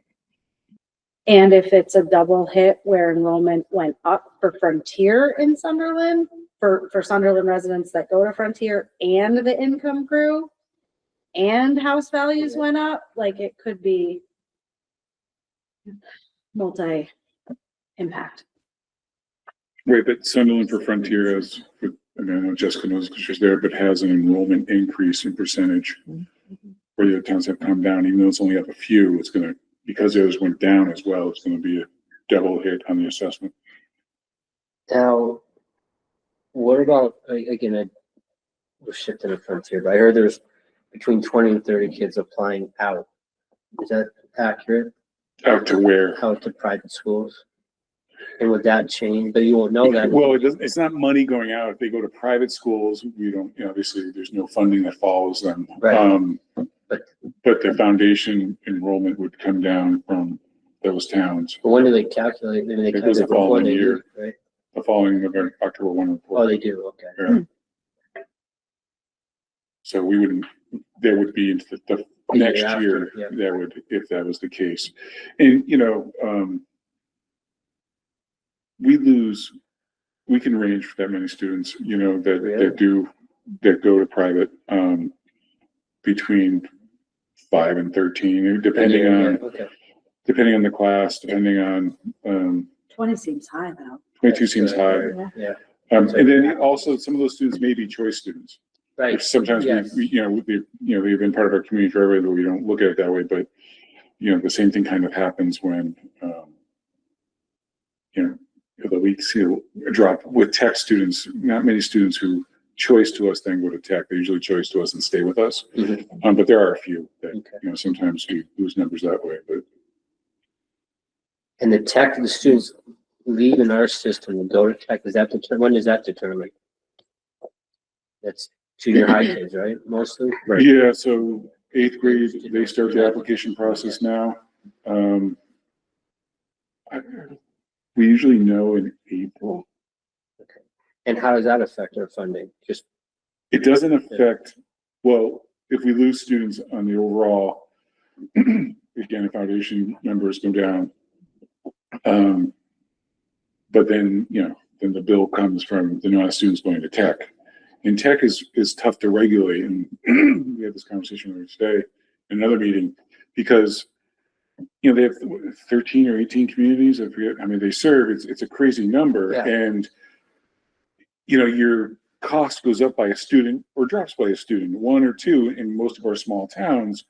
Speaker 5: And if it's a double hit where enrollment went up for Frontier in Sunderland, for Sunderland residents that go to Frontier and the income grew and house values went up, like it could be multi-impact.
Speaker 7: Right, but Sunderland for Frontier has, I mean, I know Jessica knows because she's there, but has an enrollment increase in percentage. Where the other towns have come down, even though it's only up a few, it's gonna, because the others went down as well, it's gonna be a double hit on the assessment.
Speaker 8: Now, what about, again, we're shifting to Frontier, but I heard there's between 20 and 30 kids applying out. Is that accurate?
Speaker 7: Out to where?
Speaker 8: Out to private schools? And would that change? But you won't know that.
Speaker 7: Well, it doesn't, it's not money going out. If they go to private schools, we don't, you know, obviously, there's no funding that follows them.
Speaker 8: Right.
Speaker 7: But the foundation enrollment would come down from those towns
Speaker 8: But when do they calculate? Maybe they
Speaker 7: It does
Speaker 8: calculate
Speaker 7: the
Speaker 8: before
Speaker 7: following
Speaker 8: they
Speaker 7: year.
Speaker 8: do, right?
Speaker 7: the following November, October 1 report.
Speaker 8: Oh, they do, okay.
Speaker 7: Yeah. So we wouldn't, there would be into the
Speaker 8: The year
Speaker 7: next
Speaker 8: after,
Speaker 7: year,
Speaker 8: yeah.
Speaker 7: that would, if that was the case. And, you know, we can range for that many students, you know,
Speaker 8: Really?
Speaker 7: that go to private, between 5 and 13, depending
Speaker 8: Yeah,
Speaker 7: on,
Speaker 8: okay.
Speaker 7: depending on the class, depending on,
Speaker 5: 20 seems high though.
Speaker 7: 22 seems high.
Speaker 8: Yeah,
Speaker 7: And then also some of those students may be choice students.
Speaker 8: right.
Speaker 7: Which sometimes
Speaker 8: Yes.
Speaker 7: they've been part of our community forever, but we don't look at it that way. But, you know, the same thing kind of happens when, the weeks, drop with tech students, not many students who choice to us then go to tech. They usually choice to us and stay with us.
Speaker 8: Mhm.
Speaker 7: But there are a few that,
Speaker 8: Okay.
Speaker 7: sometimes we lose numbers that way, but
Speaker 8: And the students leave in our system and go to tech, is that when is that determined? That's junior high kids, right, mostly?
Speaker 7: yeah, so 8th grade, they start the application process now. We usually know in April.
Speaker 8: And how does that affect our funding? Just,
Speaker 7: It doesn't affect, well, if we lose students on the overall, again, the foundation numbers go down. But then, then the bill comes from the amount of students going to tech. And tech is tough to regulate. And we had this conversation earlier today in another meeting, because they have 13 or 18 communities. I forget how many they serve. It's a crazy number.
Speaker 8: Yeah.
Speaker 7: And, your cost goes up by a student or drops by a student, 1 or 2 in most of our small towns.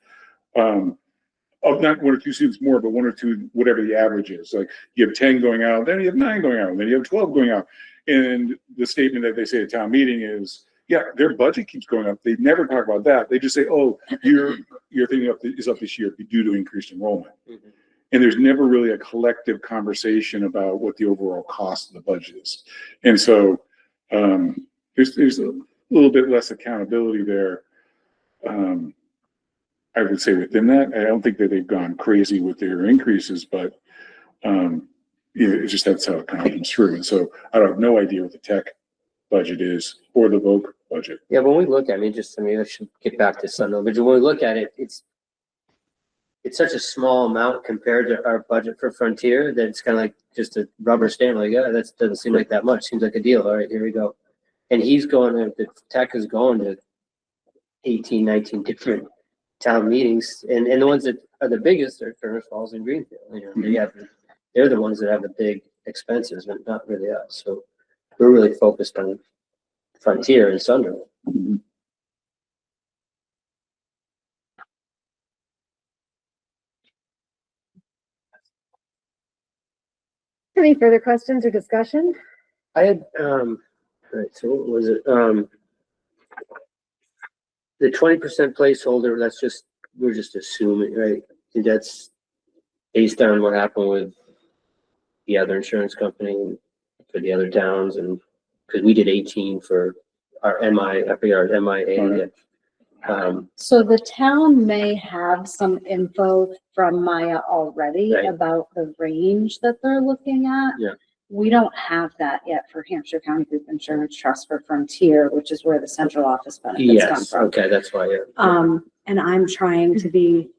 Speaker 7: Of not 1 or 2 students more, but 1 or 2, whatever the average is. Like you have 10 going out, then you have 9 going out, and then you have 12 going out. And the statement that they say at town meeting is, yeah, their budget keeps going up. They never talk about that. They just say, oh, your thing is up this year due to increased enrollment.
Speaker 8: Mhm.
Speaker 7: And there's never really a collective conversation about what the overall cost of the budget is. And so there's a little bit less accountability there. I would say within that, I don't think that they've gone crazy with their increases, but it's just that's how it kind of comes through. And so I have no idea what the tech budget is or the Voc budget.
Speaker 8: yeah, when we look at it, I should get back to Sunderland, but when we look at it, it's such a small amount compared to our budget for Frontier that it's kind of like just a rubber stamp, like, yeah, that doesn't seem like that much. Seems like a deal. All right, here we go. And the tech is going to 18, 19 different town meetings, and the ones that are the biggest are Furnace Falls and Greenfield. They're the ones that have the big expenses, but not really us. So we're really focused on Frontier and Sunderland.
Speaker 7: Mhm.
Speaker 1: Any further questions or discussion?
Speaker 8: I had, all right, so what was it? The 20% placeholder, we're just assuming, right? That's based on what happened with the other insurance company for the other towns and, cause we did 18 for our I forget our MIA.
Speaker 5: So the town may have some info from Maya already
Speaker 8: Right.
Speaker 5: about the range that they're looking at.
Speaker 8: Yeah.
Speaker 5: We don't have that yet for Hampshire County Group Insurance Trust for Frontier, which is where the central office benefits come
Speaker 8: Yes,
Speaker 5: from.
Speaker 8: okay, that's why, yeah.
Speaker 5: And I'm trying to be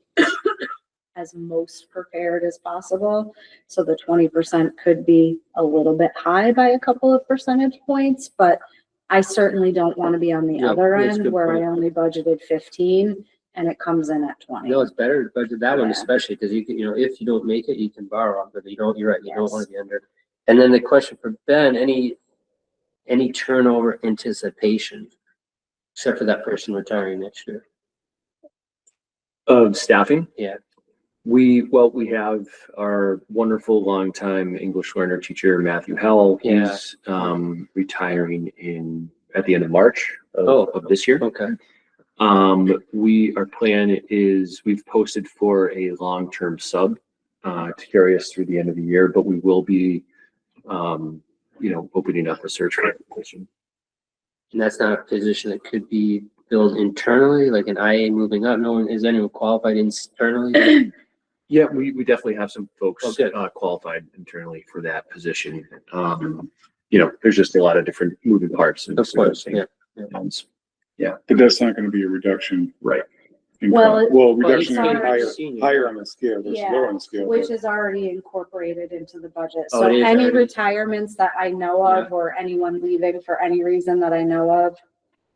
Speaker 5: as most prepared as possible. So the 20% could be a little bit high by a couple of percentage points, but I certainly don't want to be on the
Speaker 8: Yeah,
Speaker 5: other
Speaker 8: that's a
Speaker 5: end
Speaker 8: good
Speaker 5: where
Speaker 8: point.
Speaker 5: I only budgeted 15 and it comes in at 20.
Speaker 8: No, it's better, but that one
Speaker 5: Yeah.
Speaker 8: especially, because you can, if you don't make it, you can borrow, but you don't, you're right, you don't
Speaker 5: Yes.
Speaker 8: want to be under. And then the question for Ben, any turnover anticipation, except for that person retiring next year?
Speaker 3: Staffing?
Speaker 8: Yeah.
Speaker 3: We have our wonderful longtime English learner teacher, Matthew Howell.
Speaker 8: Yeah.
Speaker 3: He's retiring at the end of March of this year.
Speaker 8: Okay,
Speaker 3: Our plan is we've posted for a long-term sub to carry us through the end of the year, but we will be, opening up a search for a position.
Speaker 8: and that's not a position that could be filled internally, like an IA moving up, is anyone qualified internally?
Speaker 3: Yeah, we definitely have some folks
Speaker 8: Oh, good.
Speaker 3: qualified internally for that position. There's just a lot of different moving parts.
Speaker 8: Of course, yeah.
Speaker 7: But that's not gonna be a reduction.
Speaker 3: Right.
Speaker 7: in
Speaker 5: Well,
Speaker 7: cost.
Speaker 5: it-
Speaker 7: Well,
Speaker 8: Well, he's
Speaker 7: reduction in
Speaker 5: already
Speaker 8: senior.
Speaker 7: higher on the scale, versus
Speaker 5: Yeah,
Speaker 7: lower on the scale.
Speaker 5: Which
Speaker 7: but-
Speaker 5: is already incorporated into the budget.
Speaker 8: Oh,
Speaker 5: So
Speaker 8: it is
Speaker 5: any
Speaker 8: already?
Speaker 5: retirements that I know of or anyone leaving for any reason that I know of,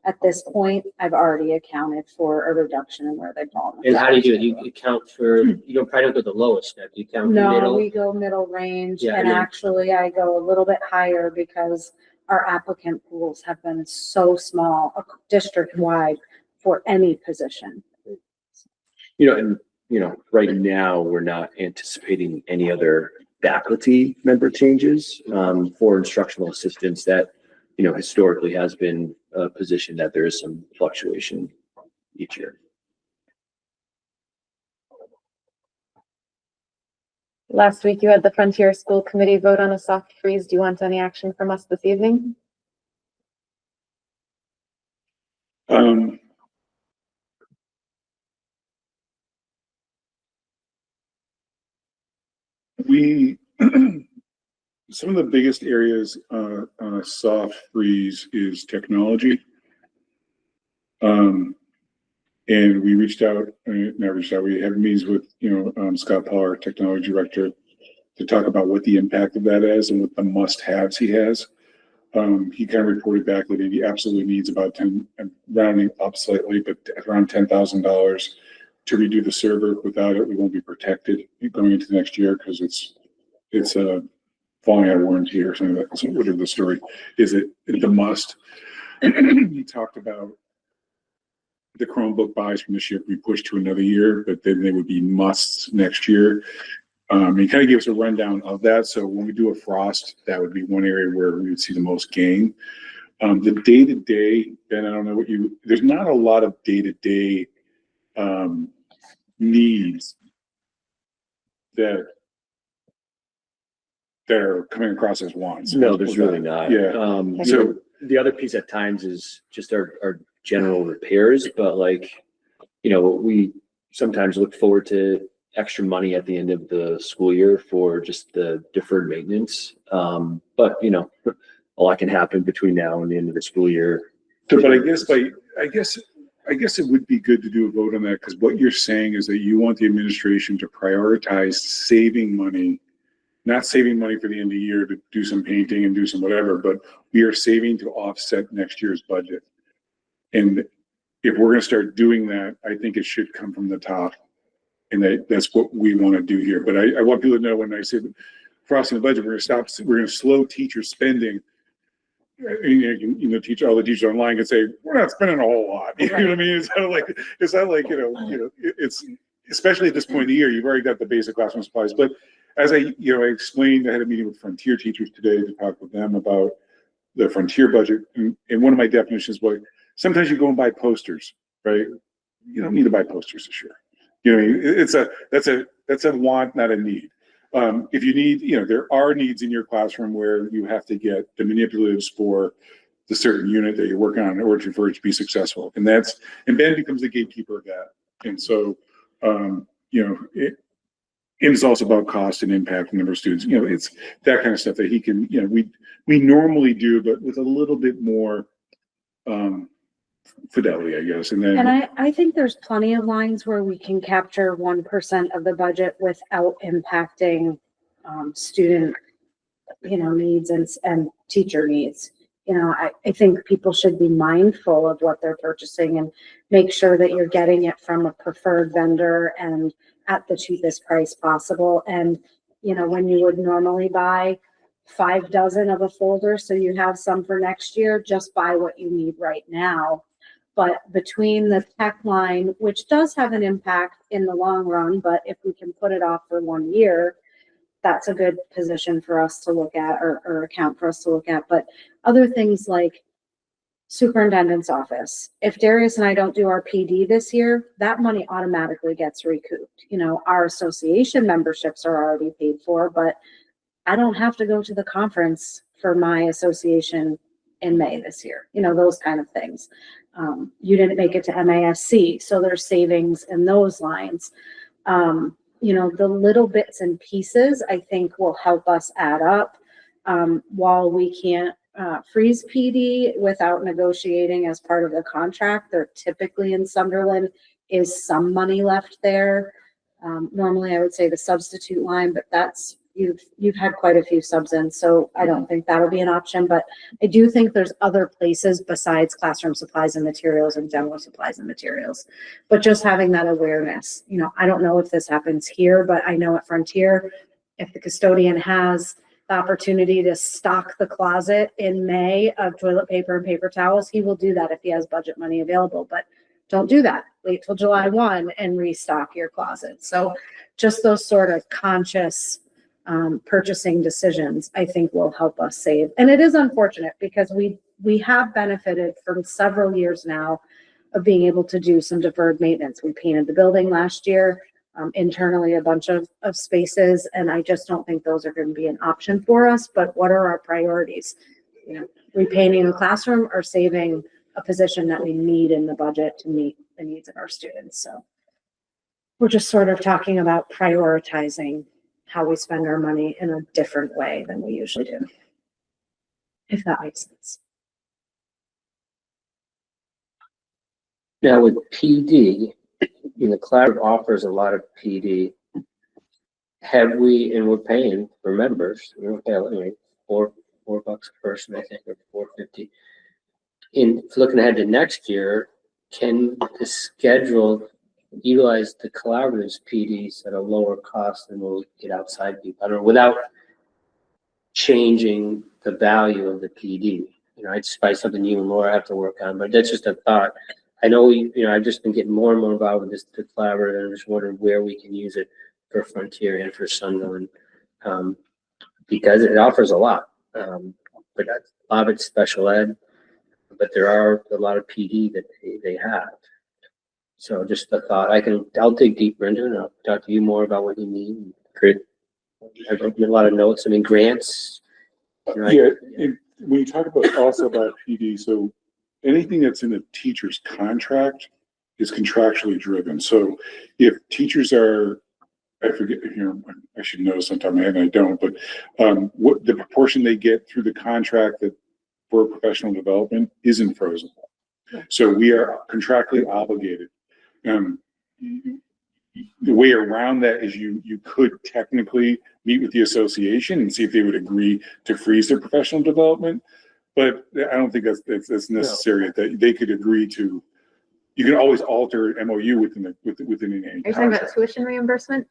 Speaker 5: at this point, I've already accounted for a reduction in where they fall. in the
Speaker 8: And how do you do it?
Speaker 5: budget.
Speaker 8: You account for, you don't probably don't go the lowest step, you count the
Speaker 5: No,
Speaker 8: middle.
Speaker 5: we go middle range
Speaker 8: Yeah,
Speaker 5: and
Speaker 8: and then-
Speaker 5: actually I go a little bit higher because our applicant pools have been so small, district-wide for any position.
Speaker 3: Right now, we're not anticipating any other faculty member changes for instructional assistants. That, historically has been a position that there is some fluctuation each year.
Speaker 1: Last week you had the Frontier School Committee vote on a soft freeze. Do you want any action from us this evening?
Speaker 7: We, some of the biggest areas on a soft freeze is technology. And we reached out, not reached out, we had meetings with, Scott Paul, our technology director, to talk about what the impact of that is and what the must-haves he has. He kind of reported back that he absolutely needs about I'm rounding up slightly, but around $10,000 to redo the server. Without it, we won't be protected going into the next year because it's falling out of warranty or something like that. So whatever the story is, it's a must. He talked about the Chromebook buys from this year we pushed to another year, but then they would be musts next year. He kind of gave us a rundown of that. So when we do a frost, that would be one area where we would see the most gain. The day-to-day, Ben, I don't know there's not a lot of day-to-day needs that are coming across as wants.
Speaker 3: No, there's really not.
Speaker 7: Yeah.
Speaker 3: So the other piece at times is just our general repairs, but we sometimes look forward to extra money at the end of the school year for just the deferred maintenance. But a lot can happen between now and the end of the school year.
Speaker 7: So, but I guess it would be good to do a vote on that, because what you're saying is that you want the administration to prioritize saving money, not saving money for the end of the year to do some painting and do some whatever, but we are saving to offset next year's budget. And if we're gonna start doing that, I think it should come from the top. And that's what we want to do here. But I want people to know, when I say frosting the budget, we're gonna slow teacher spending. Teach all the teachers online can say, we're not spending a whole lot. You know what I mean? It's not like, it's, especially at this point of the year, you've already got the basic classroom supplies. But as I explained, I had a meeting with Frontier teachers today to talk with them about the Frontier budget. And one of my definitions was, sometimes you go and buy posters, right? You don't need to buy posters this year. That's that's a want, not a need. If you need, there are needs in your classroom where you have to get the manipulatives for the certain unit that you're working on in order for it to be successful. And Ben becomes the gatekeeper of that. And so, it's also about cost and impact and number of students. It's that kind of stuff that he can, we normally do, but with a little bit more fidelity, I guess. And
Speaker 5: I think there's plenty of lines where we can capture 1% of the budget without impacting student, needs and teacher needs. I think people should be mindful of what they're purchasing and make sure that you're getting it from a preferred vendor and at the cheapest price possible. And, when you would normally buy 5 dozen of a folder, so you have some for next year, just buy what you need right now. But between the tech line, which does have an impact in the long run, but if we can put it off for 1 year, that's a good position for us to look at or account for us to look at. But other things like superintendent's office, if Darius and I don't do our PD this year, that money automatically gets recouped. Our association memberships are already paid for, but I don't have to go to the conference for my association in May this year, those kind of things. You didn't make it to MASC, so there's savings in those lines. The little bits and pieces I think will help us add up. While we can't freeze PD without negotiating as part of the contract, there typically in Sunderland is some money left there. Normally I would say the substitute line, but that's, you've had quite a few subs in, so I don't think that'll be an option, but I do think there's other places besides classroom supplies and materials and general supplies and materials. But just having that awareness, I don't know if this happens here, but I know at Frontier, if the custodian has the opportunity to stock the closet in May of toilet paper and paper towels, he will do that if he has budget money available, but don't do that. Wait till July 1 and restock your closet. So just those sort of conscious purchasing decisions, I think, will help us save. And it is unfortunate because we have benefited from several years now of being able to do some deferred maintenance. We painted the building last year, internally a bunch of spaces, and I just don't think those are going to be an option for us. But what are our priorities? Repainting a classroom or saving a position that we need in the budget to meet the needs of our students. So we're just sort of talking about prioritizing how we spend our money in a different way than we usually do, if that makes sense.
Speaker 8: Now with PD, the collaborative offers a lot of PD. Have we, and we're paying for members, we don't pay, $4 a person, I think, or $4.50. In looking ahead to next year, can the schedule utilize the collaboratives PDs at a lower cost than we'll get outside people, without changing the value of the PD? It's probably something you and Laura have to work on, but that's just a thought. I know, I've just been getting more and more involved with this collaborative, and I'm just wondering where we can use it for Frontier and for Sunderland, because it offers a lot. But a lot of it's special ed, but there are a lot of PD that they have. So just a thought. I'll dig deeper into it, and I'll talk to you more about what you need. Great. I've written a lot of notes. Grants.
Speaker 7: Yeah, and when you talk about also about PD, so anything that's in a teacher's contract is contractually driven. So if teachers are, I forget, I should know sometime, and I don't, but what the proportion they get through the contract that for professional development isn't frozen. So we are contractually obligated. The way around that is you could technically meet with the association and see if they would agree to freeze their professional development, but I don't think that's necessary. No. That they could agree to. You can always alter MOU within an
Speaker 1: Are you talking about tuition reimbursement?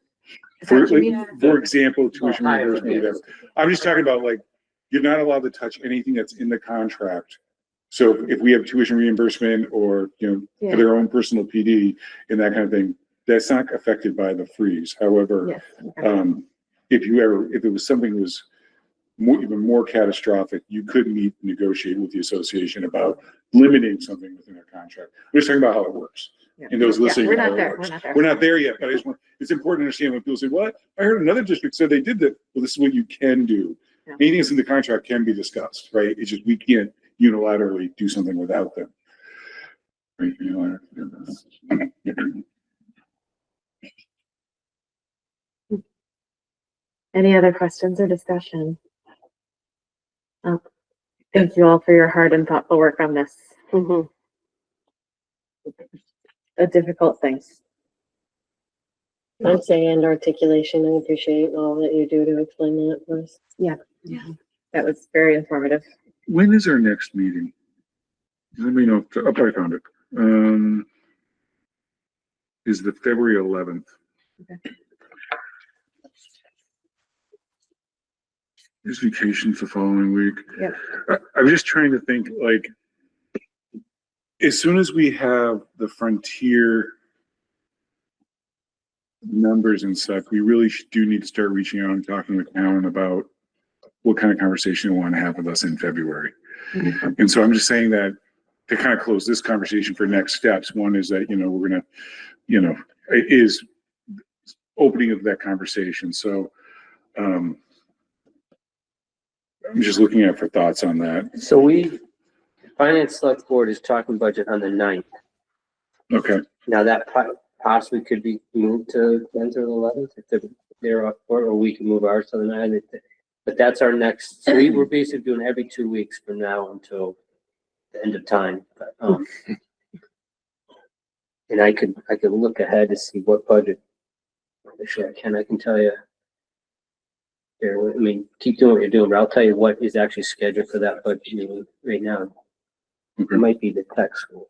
Speaker 7: For example, tuition reimbursement, whatever. I'm just talking about you're not allowed to touch anything that's in the contract. So if we have tuition reimbursement or, for their own personal PD and that kind of thing, that's not affected by the freeze. However, if it was something that was even more catastrophic, you could negotiate with the association about limiting something within a contract. We're just talking about how it works. And those
Speaker 1: Yeah,
Speaker 7: listening.
Speaker 1: we're
Speaker 7: to
Speaker 1: not
Speaker 7: our
Speaker 1: there,
Speaker 7: remarks.
Speaker 1: we're not there.
Speaker 7: We're not there yet, but I just want, it's important to understand when people say, what? I heard another district said they did that. Well, this is what you can do.
Speaker 1: Yeah.
Speaker 7: Anything that's in the contract can be discussed, right? It's just, we can't unilaterally do something without them. Right?
Speaker 1: Any other questions or discussion? Oh, thank you all for your hard and thoughtful work on this.
Speaker 2: Mhm.
Speaker 1: A difficult thing.
Speaker 2: I'd say and articulation. I appreciate all that you do to explain that for us.
Speaker 1: That was very informative.
Speaker 7: When is our next meeting? Let me know. Oh, I found it. Is the February 11th.
Speaker 1: Okay.
Speaker 7: There's vacations the following week.
Speaker 1: Yep.
Speaker 7: I'm just trying to think, like, as soon as we have the Frontier numbers and stuff, we really do need to start reaching out and talking with Alan about what kind of conversation they want to have with us in February.
Speaker 1: Mhm.
Speaker 7: And so I'm just saying that to kind of close this conversation for next steps. One is that, we're going to, is opening of that conversation. So, I'm just looking at for thoughts on that.
Speaker 8: So Finance Select Board is talking budget on the 9th.
Speaker 7: Okay.
Speaker 8: Now that possibly could be moved to 10th or the 11th if they're up for it, or we can move ours to the 9th. But that's our next, so we're basically doing every 2 weeks from now until the end of time. But, and I could look ahead to see what budget. Actually, I can tell you. Here, I mean, keep doing what you're doing, but I'll tell you what is actually scheduled for that budget meeting right now.
Speaker 7: Okay.
Speaker 8: It might be the tech school.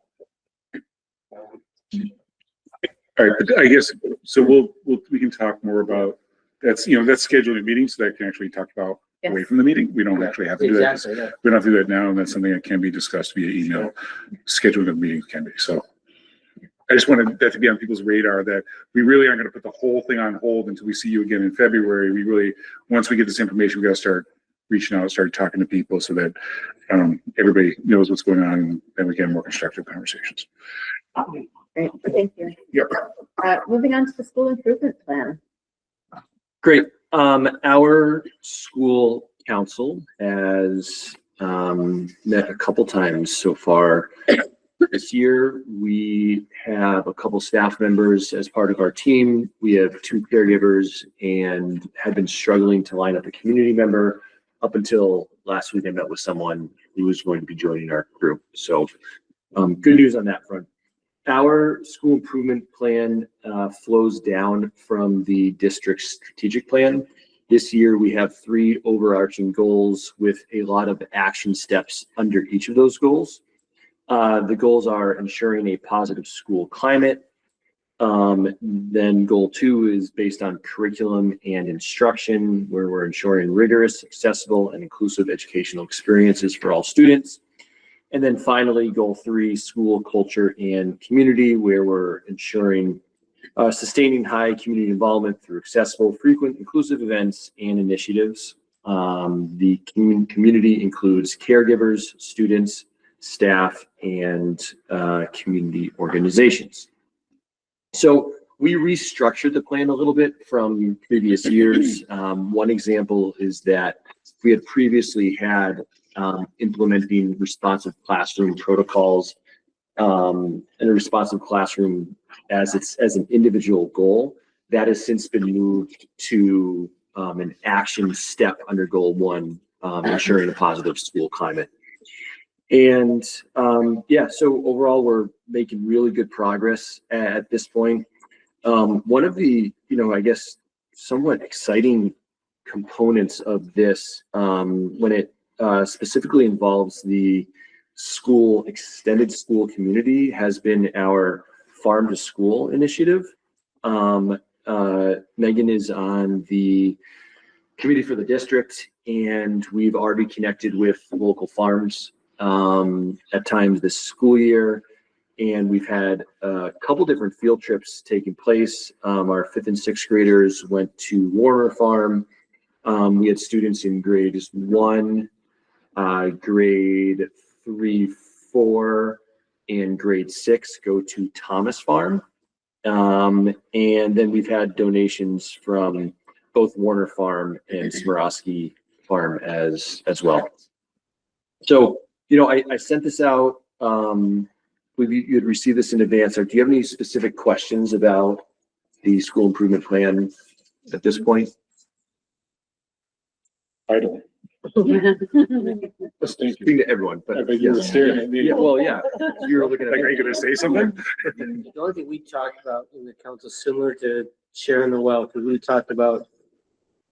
Speaker 7: All right, but I guess, so we can talk more about, that's scheduling meetings that can actually talk about away
Speaker 1: Yes.
Speaker 7: from the meeting. We don't actually have to do that.
Speaker 8: Exactly, yeah.
Speaker 7: We don't have to do that now, and that's something that can be discussed via email. Scheduling of meetings can be, so. I just wanted that to be on people's radar, that we really aren't gonna put the whole thing on hold until we see you again in February. We really, once we get this information, we gotta start reaching out, start talking to people so that everybody knows what's going on, and then we can have more constructive conversations.
Speaker 1: Great, thank you.
Speaker 7: Yep.
Speaker 1: Moving on to the school improvement plan.
Speaker 3: Great. Our school council has met a couple times so far. This year, we have a couple staff members as part of our team. We have 2 caregivers and had been struggling to line up a community member up until last week. I met with someone who was going to be joining our group. So good news on that front. Our school improvement plan flows down from the district's strategic plan. This year, we have 3 overarching goals with a lot of action steps under each of those goals. The goals are ensuring a positive school climate. Then goal 2 is based on curriculum and instruction, where we're ensuring rigorous, accessible, and inclusive educational experiences for all students. And then finally, goal 3, school culture and community, where we're ensuring sustaining high community involvement through accessible, frequent, inclusive events and initiatives. The community includes caregivers, students, staff, and community organizations. So we restructured the plan a little bit from previous years. One example is that we had previously had implementing responsive classroom protocols and a responsive classroom as an individual goal. That has since been moved to an action step under goal 1, ensuring a positive school climate. And so overall, we're making really good progress at this point. One of the, I guess, somewhat exciting components of this, when it specifically involves the school, extended school community, has been our Farm to School initiative. Megan is on the committee for the district, and we've already connected with local farms at times this school year, and we've had a couple different field trips taking place. Our 5th and 6th graders went to Warner Farm. We had students in grades 1, grade 3, 4, and grade 6 go to Thomas Farm. And then we've had donations from both Warner Farm and Smirosky Farm as well. So, I sent this out. You had received this in advance. Do you have any specific questions about the school improvement plan at this point?
Speaker 7: I don't.
Speaker 3: Speaking to everyone, but
Speaker 7: I bet you were staring at me.
Speaker 3: Yeah, well, yeah. You're looking at
Speaker 7: Like, are you gonna say something?
Speaker 8: The only thing we talked about in the council, similar to sharing the wealth, because we talked about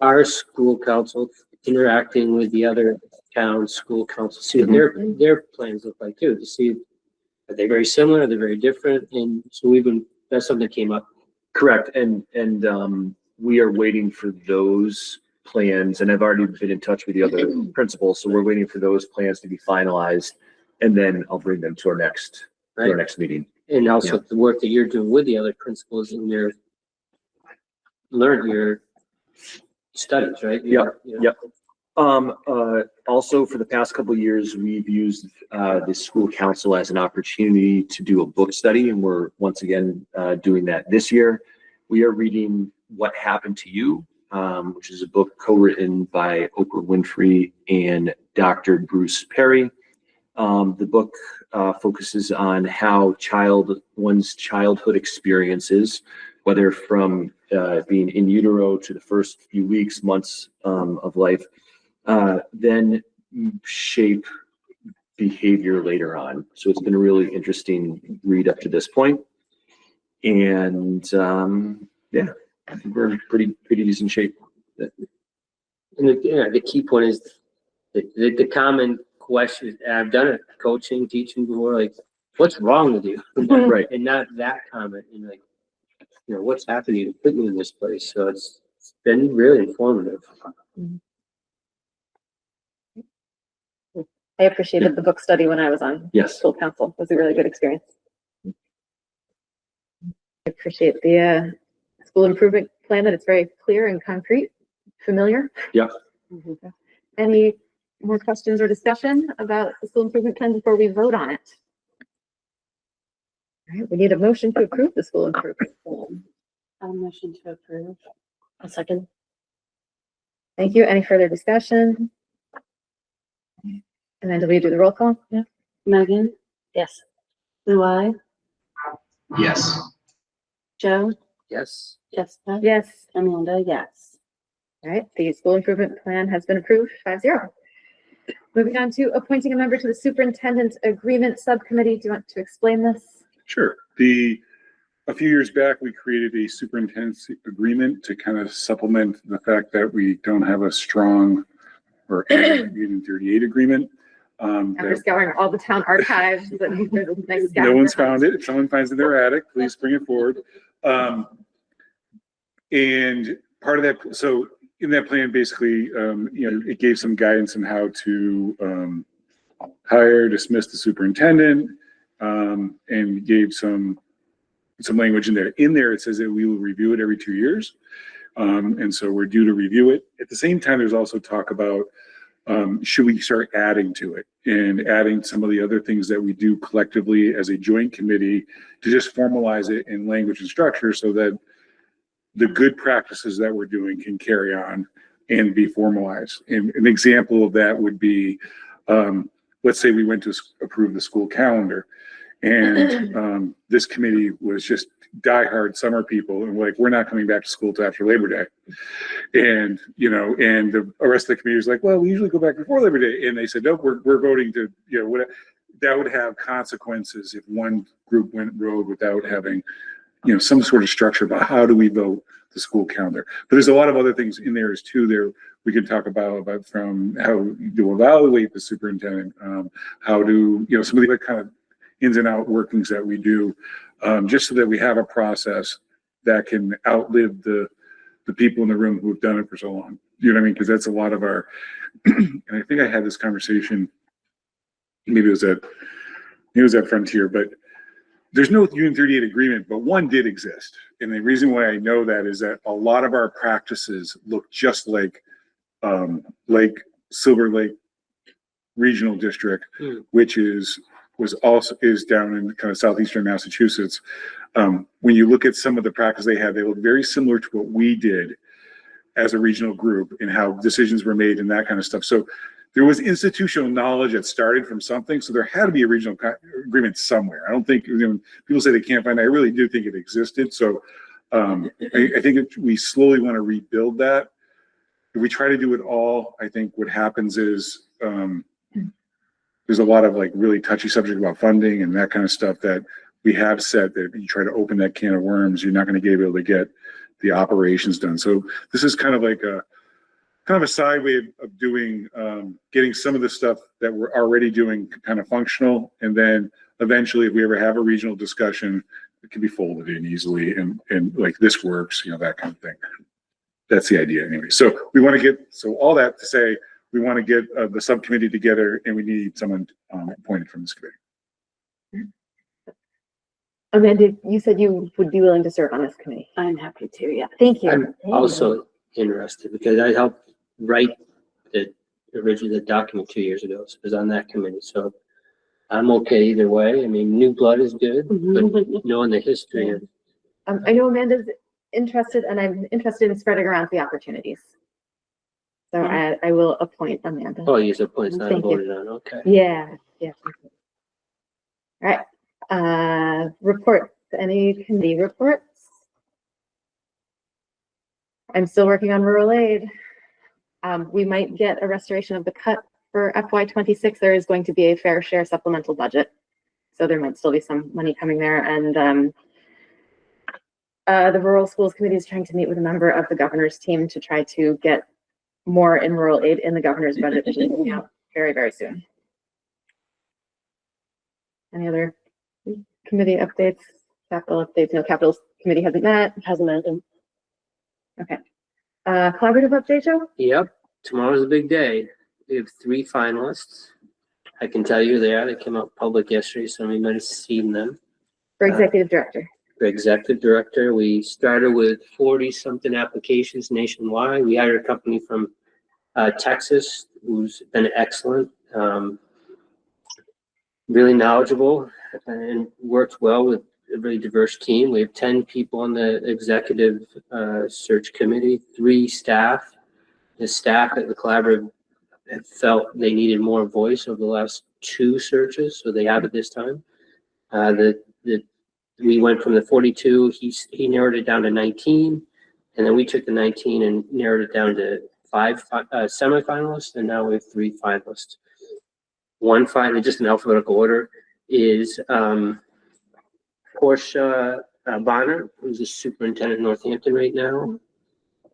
Speaker 8: our school council interacting with the other town school council, see what their plans look like too, to see, are they very similar, are they very different? And so that's something that came up.
Speaker 3: Correct. And we are waiting for those plans, and I've already been in touch with the other principals. So we're waiting for those plans to be finalized, and then I'll bring them to our next meeting.
Speaker 8: And also the work that you're doing with the other principals in your studies, right?
Speaker 3: Yep. Also, for the past couple of years, we've used the school council as an opportunity to do a book study, and we're once again doing that this year. We are reading What Happened to You, which is a book co-written by Oprah Winfrey and Dr. Bruce Perry. The book focuses on how one's childhood experiences, whether from being in utero to the first few weeks, months of life, then shape behavior later on. So it's been a really interesting read up to this point. And I think we're in pretty decent shape.
Speaker 8: And the key point is the common question, and I've done it coaching, teaching before, like, what's wrong with you?
Speaker 3: Right.
Speaker 8: And not that comment, and like, what's happening to put you in this place? So it's been really informative.
Speaker 1: I appreciated the book study when I was on
Speaker 3: Yes.
Speaker 1: school council. It was a really good experience. I appreciate the school improvement plan, that it's very clear and concrete, familiar.
Speaker 3: Yeah.
Speaker 1: Any more questions or discussion about the school improvement plan before we vote on it? All right, we need a motion to approve the school improvement plan.
Speaker 2: I'll motion to approve. A second.
Speaker 1: Thank you. Any further discussion? And then do we do the roll call? Yeah.
Speaker 2: Megan,
Speaker 5: Yes.
Speaker 2: Blue Eye,
Speaker 4: Yes.
Speaker 2: Joe,
Speaker 8: Yes.
Speaker 2: Jessica,
Speaker 1: Yes.
Speaker 2: Amanda, yes.
Speaker 1: All right, the school improvement plan has been approved 5-0. Moving on to appointing a member to the superintendent agreement subcommittee. Do you want to explain this?
Speaker 7: Sure. A few years back, we created a superintendent's agreement to kind of supplement the fact that we don't have a strong or Union 38 agreement.
Speaker 1: After scouring all the town archives.
Speaker 7: No one's found it. If someone finds it in their attic, please bring it forward. And part of that, so in that plan, basically, it gave some guidance on how to hire, dismiss the superintendent, and gave some language in there. In there, it says that we will review it every 2 years. And so we're due to review it. At the same time, there's also talk about should we start adding to it and adding some of the other things that we do collectively as a joint committee to just formalize it in language and structure so that the good practices that we're doing can carry on and be formalized. And an example of that would be, let's say we went to approve the school calendar, and this committee was just diehard summer people, and we're not coming back to school till after Labor Day. And the rest of the committee was like, well, we usually go back before Labor Day. And they said, nope, we're voting to, that would have consequences if one group went rogue without having, some sort of structure about how do we vote the school calendar. But there's a lot of other things in there too. There we can talk about from how to evaluate the superintendent, how to, some of the other kind of ins and out workings that we do, just so that we have a process that can outlive the people in the room who have done it for so long. You know what I mean? Because that's a lot of our, and I think I had this conversation, maybe it was at Frontier, but there's no Union 38 agreement, but one did exist. And the reason why I know that is that a lot of our practices look just like Silver Lake Regional District, which is is down in kind of southeastern Massachusetts. When you look at some of the practice they had, they look very similar to what we did as a regional group and how decisions were made and that kind of stuff. So there was institutional knowledge that started from something. So there had to be a regional agreement somewhere. I don't think, people say they can't find it. I really do think it existed. So I think we slowly want to rebuild that. If we try to do it all, I think what happens is there's a lot of like really touchy subject about funding and that kind of stuff that we have said that if you try to open that can of worms, you're not going to be able to get the operations done. So this is kind of like a side way of doing, getting some of the stuff that we're already doing kind of functional. And then eventually, if we ever have a regional discussion, it can be folded in easily and like this works, that kind of thing. That's the idea anyway. So we want to get, so all that to say, we want to get the subcommittee together and we need someone appointed from this committee.
Speaker 1: Amanda, you said you would be willing to serve on this committee.
Speaker 6: I'm happy to, yeah.
Speaker 1: Thank you.
Speaker 8: I'm also interested because I helped write the document 2 years ago. So I was on that committee. So I'm okay either way. I mean, new blood is good, but knowing the history of.
Speaker 1: I know Amanda's interested and I'm interested in spreading around the opportunities. So I will appoint Amanda.
Speaker 8: Oh, you said points not
Speaker 1: Thank you.
Speaker 8: voted on. Okay.
Speaker 1: Yeah. All right. Reports. Any committee reports? I'm still working on rural aid. We might get a restoration of the cut for FY26. There is going to be a fair share supplemental budget. So there might still be some money coming there. And the Rural Schools Committee is trying to meet with a member of the governor's team to try to get more in rural aid in the governor's budget, which is coming out very, very soon. Any other committee updates, capital updates? No, capital committee hasn't met. Okay. Collaborative update, Joe?
Speaker 8: Yep. Tomorrow's a big day. We have 3 finalists. I can tell you they came out public yesterday, so we might have seen them.
Speaker 1: For executive director.
Speaker 8: For executive director, we started with 40-something applications nationwide. We hired a company from Texas who's been excellent, really knowledgeable, and worked well with a really diverse team. We have 10 people on the executive search committee, 3 staff. The staff at the collaborative had felt they needed more voice over the last 2 searches, so they have it this time. We went from the 42, he narrowed it down to 19, and then we took the 19 and narrowed it down to 5 semifinalists, and now we have 3 finalists. One final, just in alphabetical order, is Portia Bonner, who's a superintendent in Northampton right now.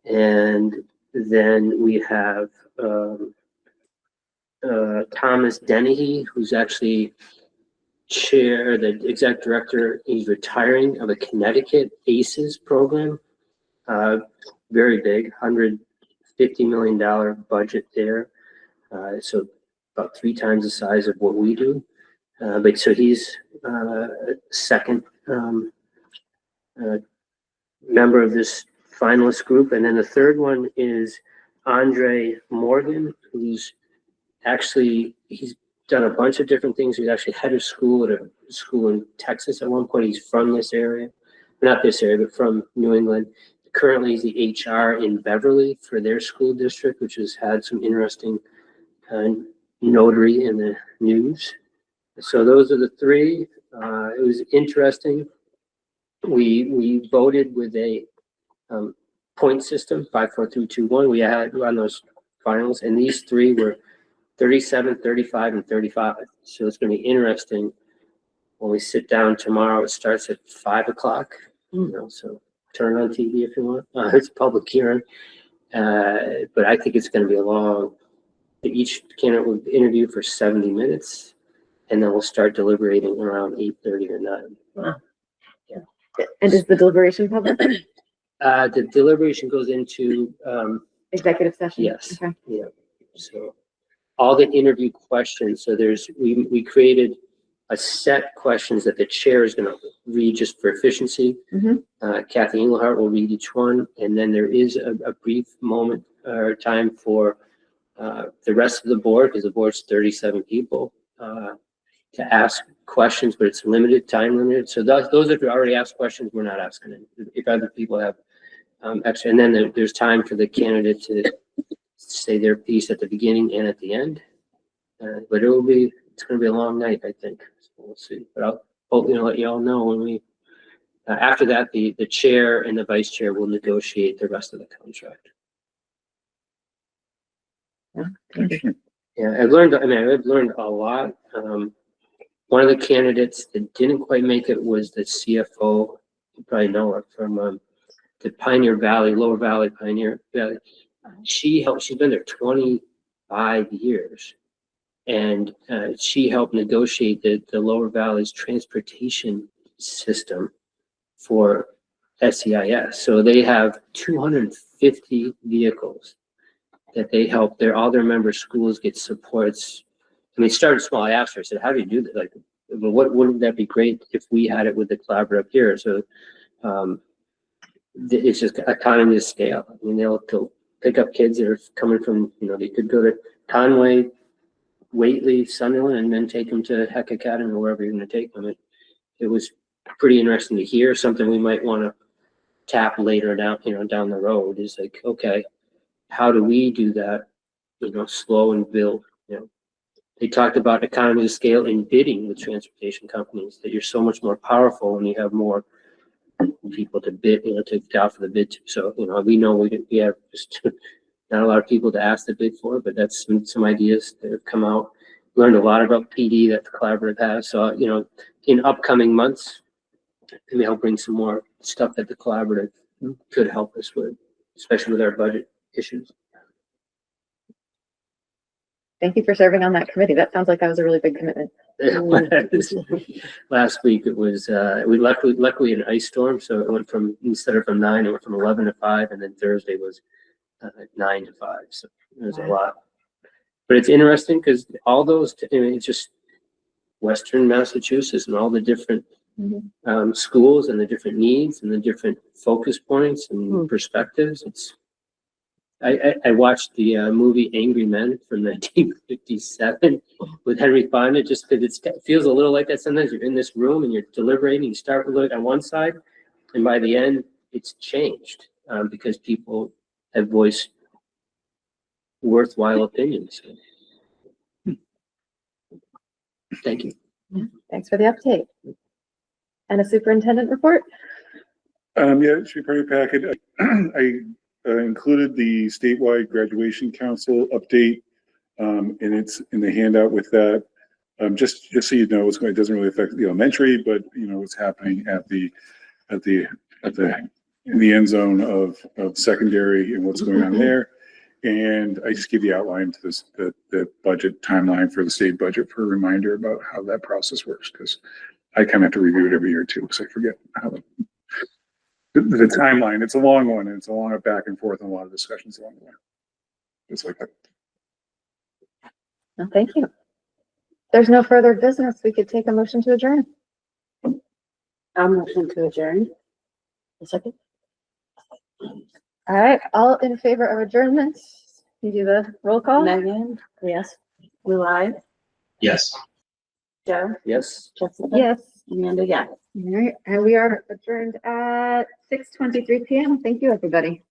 Speaker 8: And then we have Thomas Dennehy, who's actually the exec director. He's retiring of a Connecticut ACEs program. Very big, $150 million budget there. So about 3 times the size of what we do. But so he's second member of this finalist group. And then the third one is Andre Morgan, who's actually, he's done a bunch of different things. He's actually head of school at a school in Texas at one point. He's from this area, not this area, but from New England. Currently, he's the HR in Beverly for their school district, which has had some interesting notary in the news. So those are the 3. It was interesting. We voted with a point system, 5, 4, 3, 2, 1. We had on those finals, and these 3 were 37, 35, and 35. So it's going to be interesting when we sit down tomorrow. It starts at 5 o'clock. So turn on TV if you want. It's a public hearing, but I think it's going to be a long. Each candidate will interview for 70 minutes, and then we'll start deliberating around 8:30 or 9.
Speaker 1: Wow. Yeah. And is the deliberation public?
Speaker 8: The deliberation goes into
Speaker 1: Executive session?
Speaker 8: yes,
Speaker 1: Okay.
Speaker 8: yeah. So all the interview questions. So we created a set questions that the chair is going to read just for efficiency. Kathy Engelhardt will read each one, and then there is a brief moment or time for the rest of the board, because the board's 37 people, to ask questions, but it's limited, time limited. So those that already asked questions, we're not asking it. If other people have extra, and then there's time for the candidate to say their piece at the beginning and at the end. But it's going to be a long night, I think. So we'll see. But I'll hopefully let you all know when we. After that, the chair and the vice chair will negotiate the rest of the contract.
Speaker 7: Excellent.
Speaker 8: Yeah, I've learned a lot. One of the candidates that didn't quite make it was the CFO. You probably know her from the Pioneer Valley, Lower Valley, Pioneer Valley. She's been there 25 years. And she helped negotiate the Lower Valley's transportation system for SEIS. So they have 250 vehicles that they help all their member schools get supports. I mean, it started small. I asked her, I said, how do you do that? Like, well, wouldn't that be great if we had it with the collaborative here? So it's just economy of scale. I mean, they'll pick up kids that are coming from, they could go to Conway, Whately, Sunderland, and then take them to Heck Academy or wherever you're going to take them. It was pretty interesting to hear. Something we might want to tap later down the road is like, okay, how do we do that? Slow and build. They talked about economies of scale in bidding with transportation companies, that you're so much more powerful when you have more people to bid, to out for the bid to. So, we know we have just not a lot of people to ask the bid for, but that's some ideas that have come out. Learned a lot about PD that the collaborative has. So, in upcoming months, maybe I'll bring some more stuff that the collaborative could help us with, especially with our budget issues.
Speaker 1: Thank you for serving on that committee. That sounds like that was a really big commitment.
Speaker 8: Last week it was we luckily an ice storm, so it went from, instead of from 9, it went from 11 to 5, and then Thursday was 9 to 5. So it was a lot. But it's interesting because all those, it's just Western Massachusetts and all the different schools and the different needs and the different focus points and perspectives. I watched the movie Angry Men from 1957 with Henry Fonda, just because it feels a little like that. Sometimes you're in this room and you're deliberating, you start with on one side, and by the end, it's changed because people have voiced worthwhile opinions. Thank you.
Speaker 1: Thanks for the update. And a superintendent report?
Speaker 7: Yeah, it should be part of your packet. I included the statewide graduation council update, and it's in the handout with that. Just so you know, it doesn't really affect the elementary, but what's happening in the end zone of secondary and what's going on there. And I just gave the outline to the budget timeline for the state budget for a reminder about how that process works, because I kind of have to review it every year too, because I forget how the timeline. It's a long one, and it's a long back and forth and a lot of discussions along the way. Just like that.
Speaker 1: No, thank you. There's no further business. We could take a motion to adjourn.
Speaker 2: I'll motion to adjourn. A second.
Speaker 1: All right, all in favor of adjournment? You do the roll call?
Speaker 2: Megan? Yes. Blue eye?
Speaker 4: Yes.
Speaker 2: Joe?
Speaker 8: Yes.
Speaker 2: Jessica?
Speaker 1: Yes.
Speaker 2: Amanda, yes.
Speaker 1: All right, and we are adjourned at 6:23 p.m. Thank you, everybody.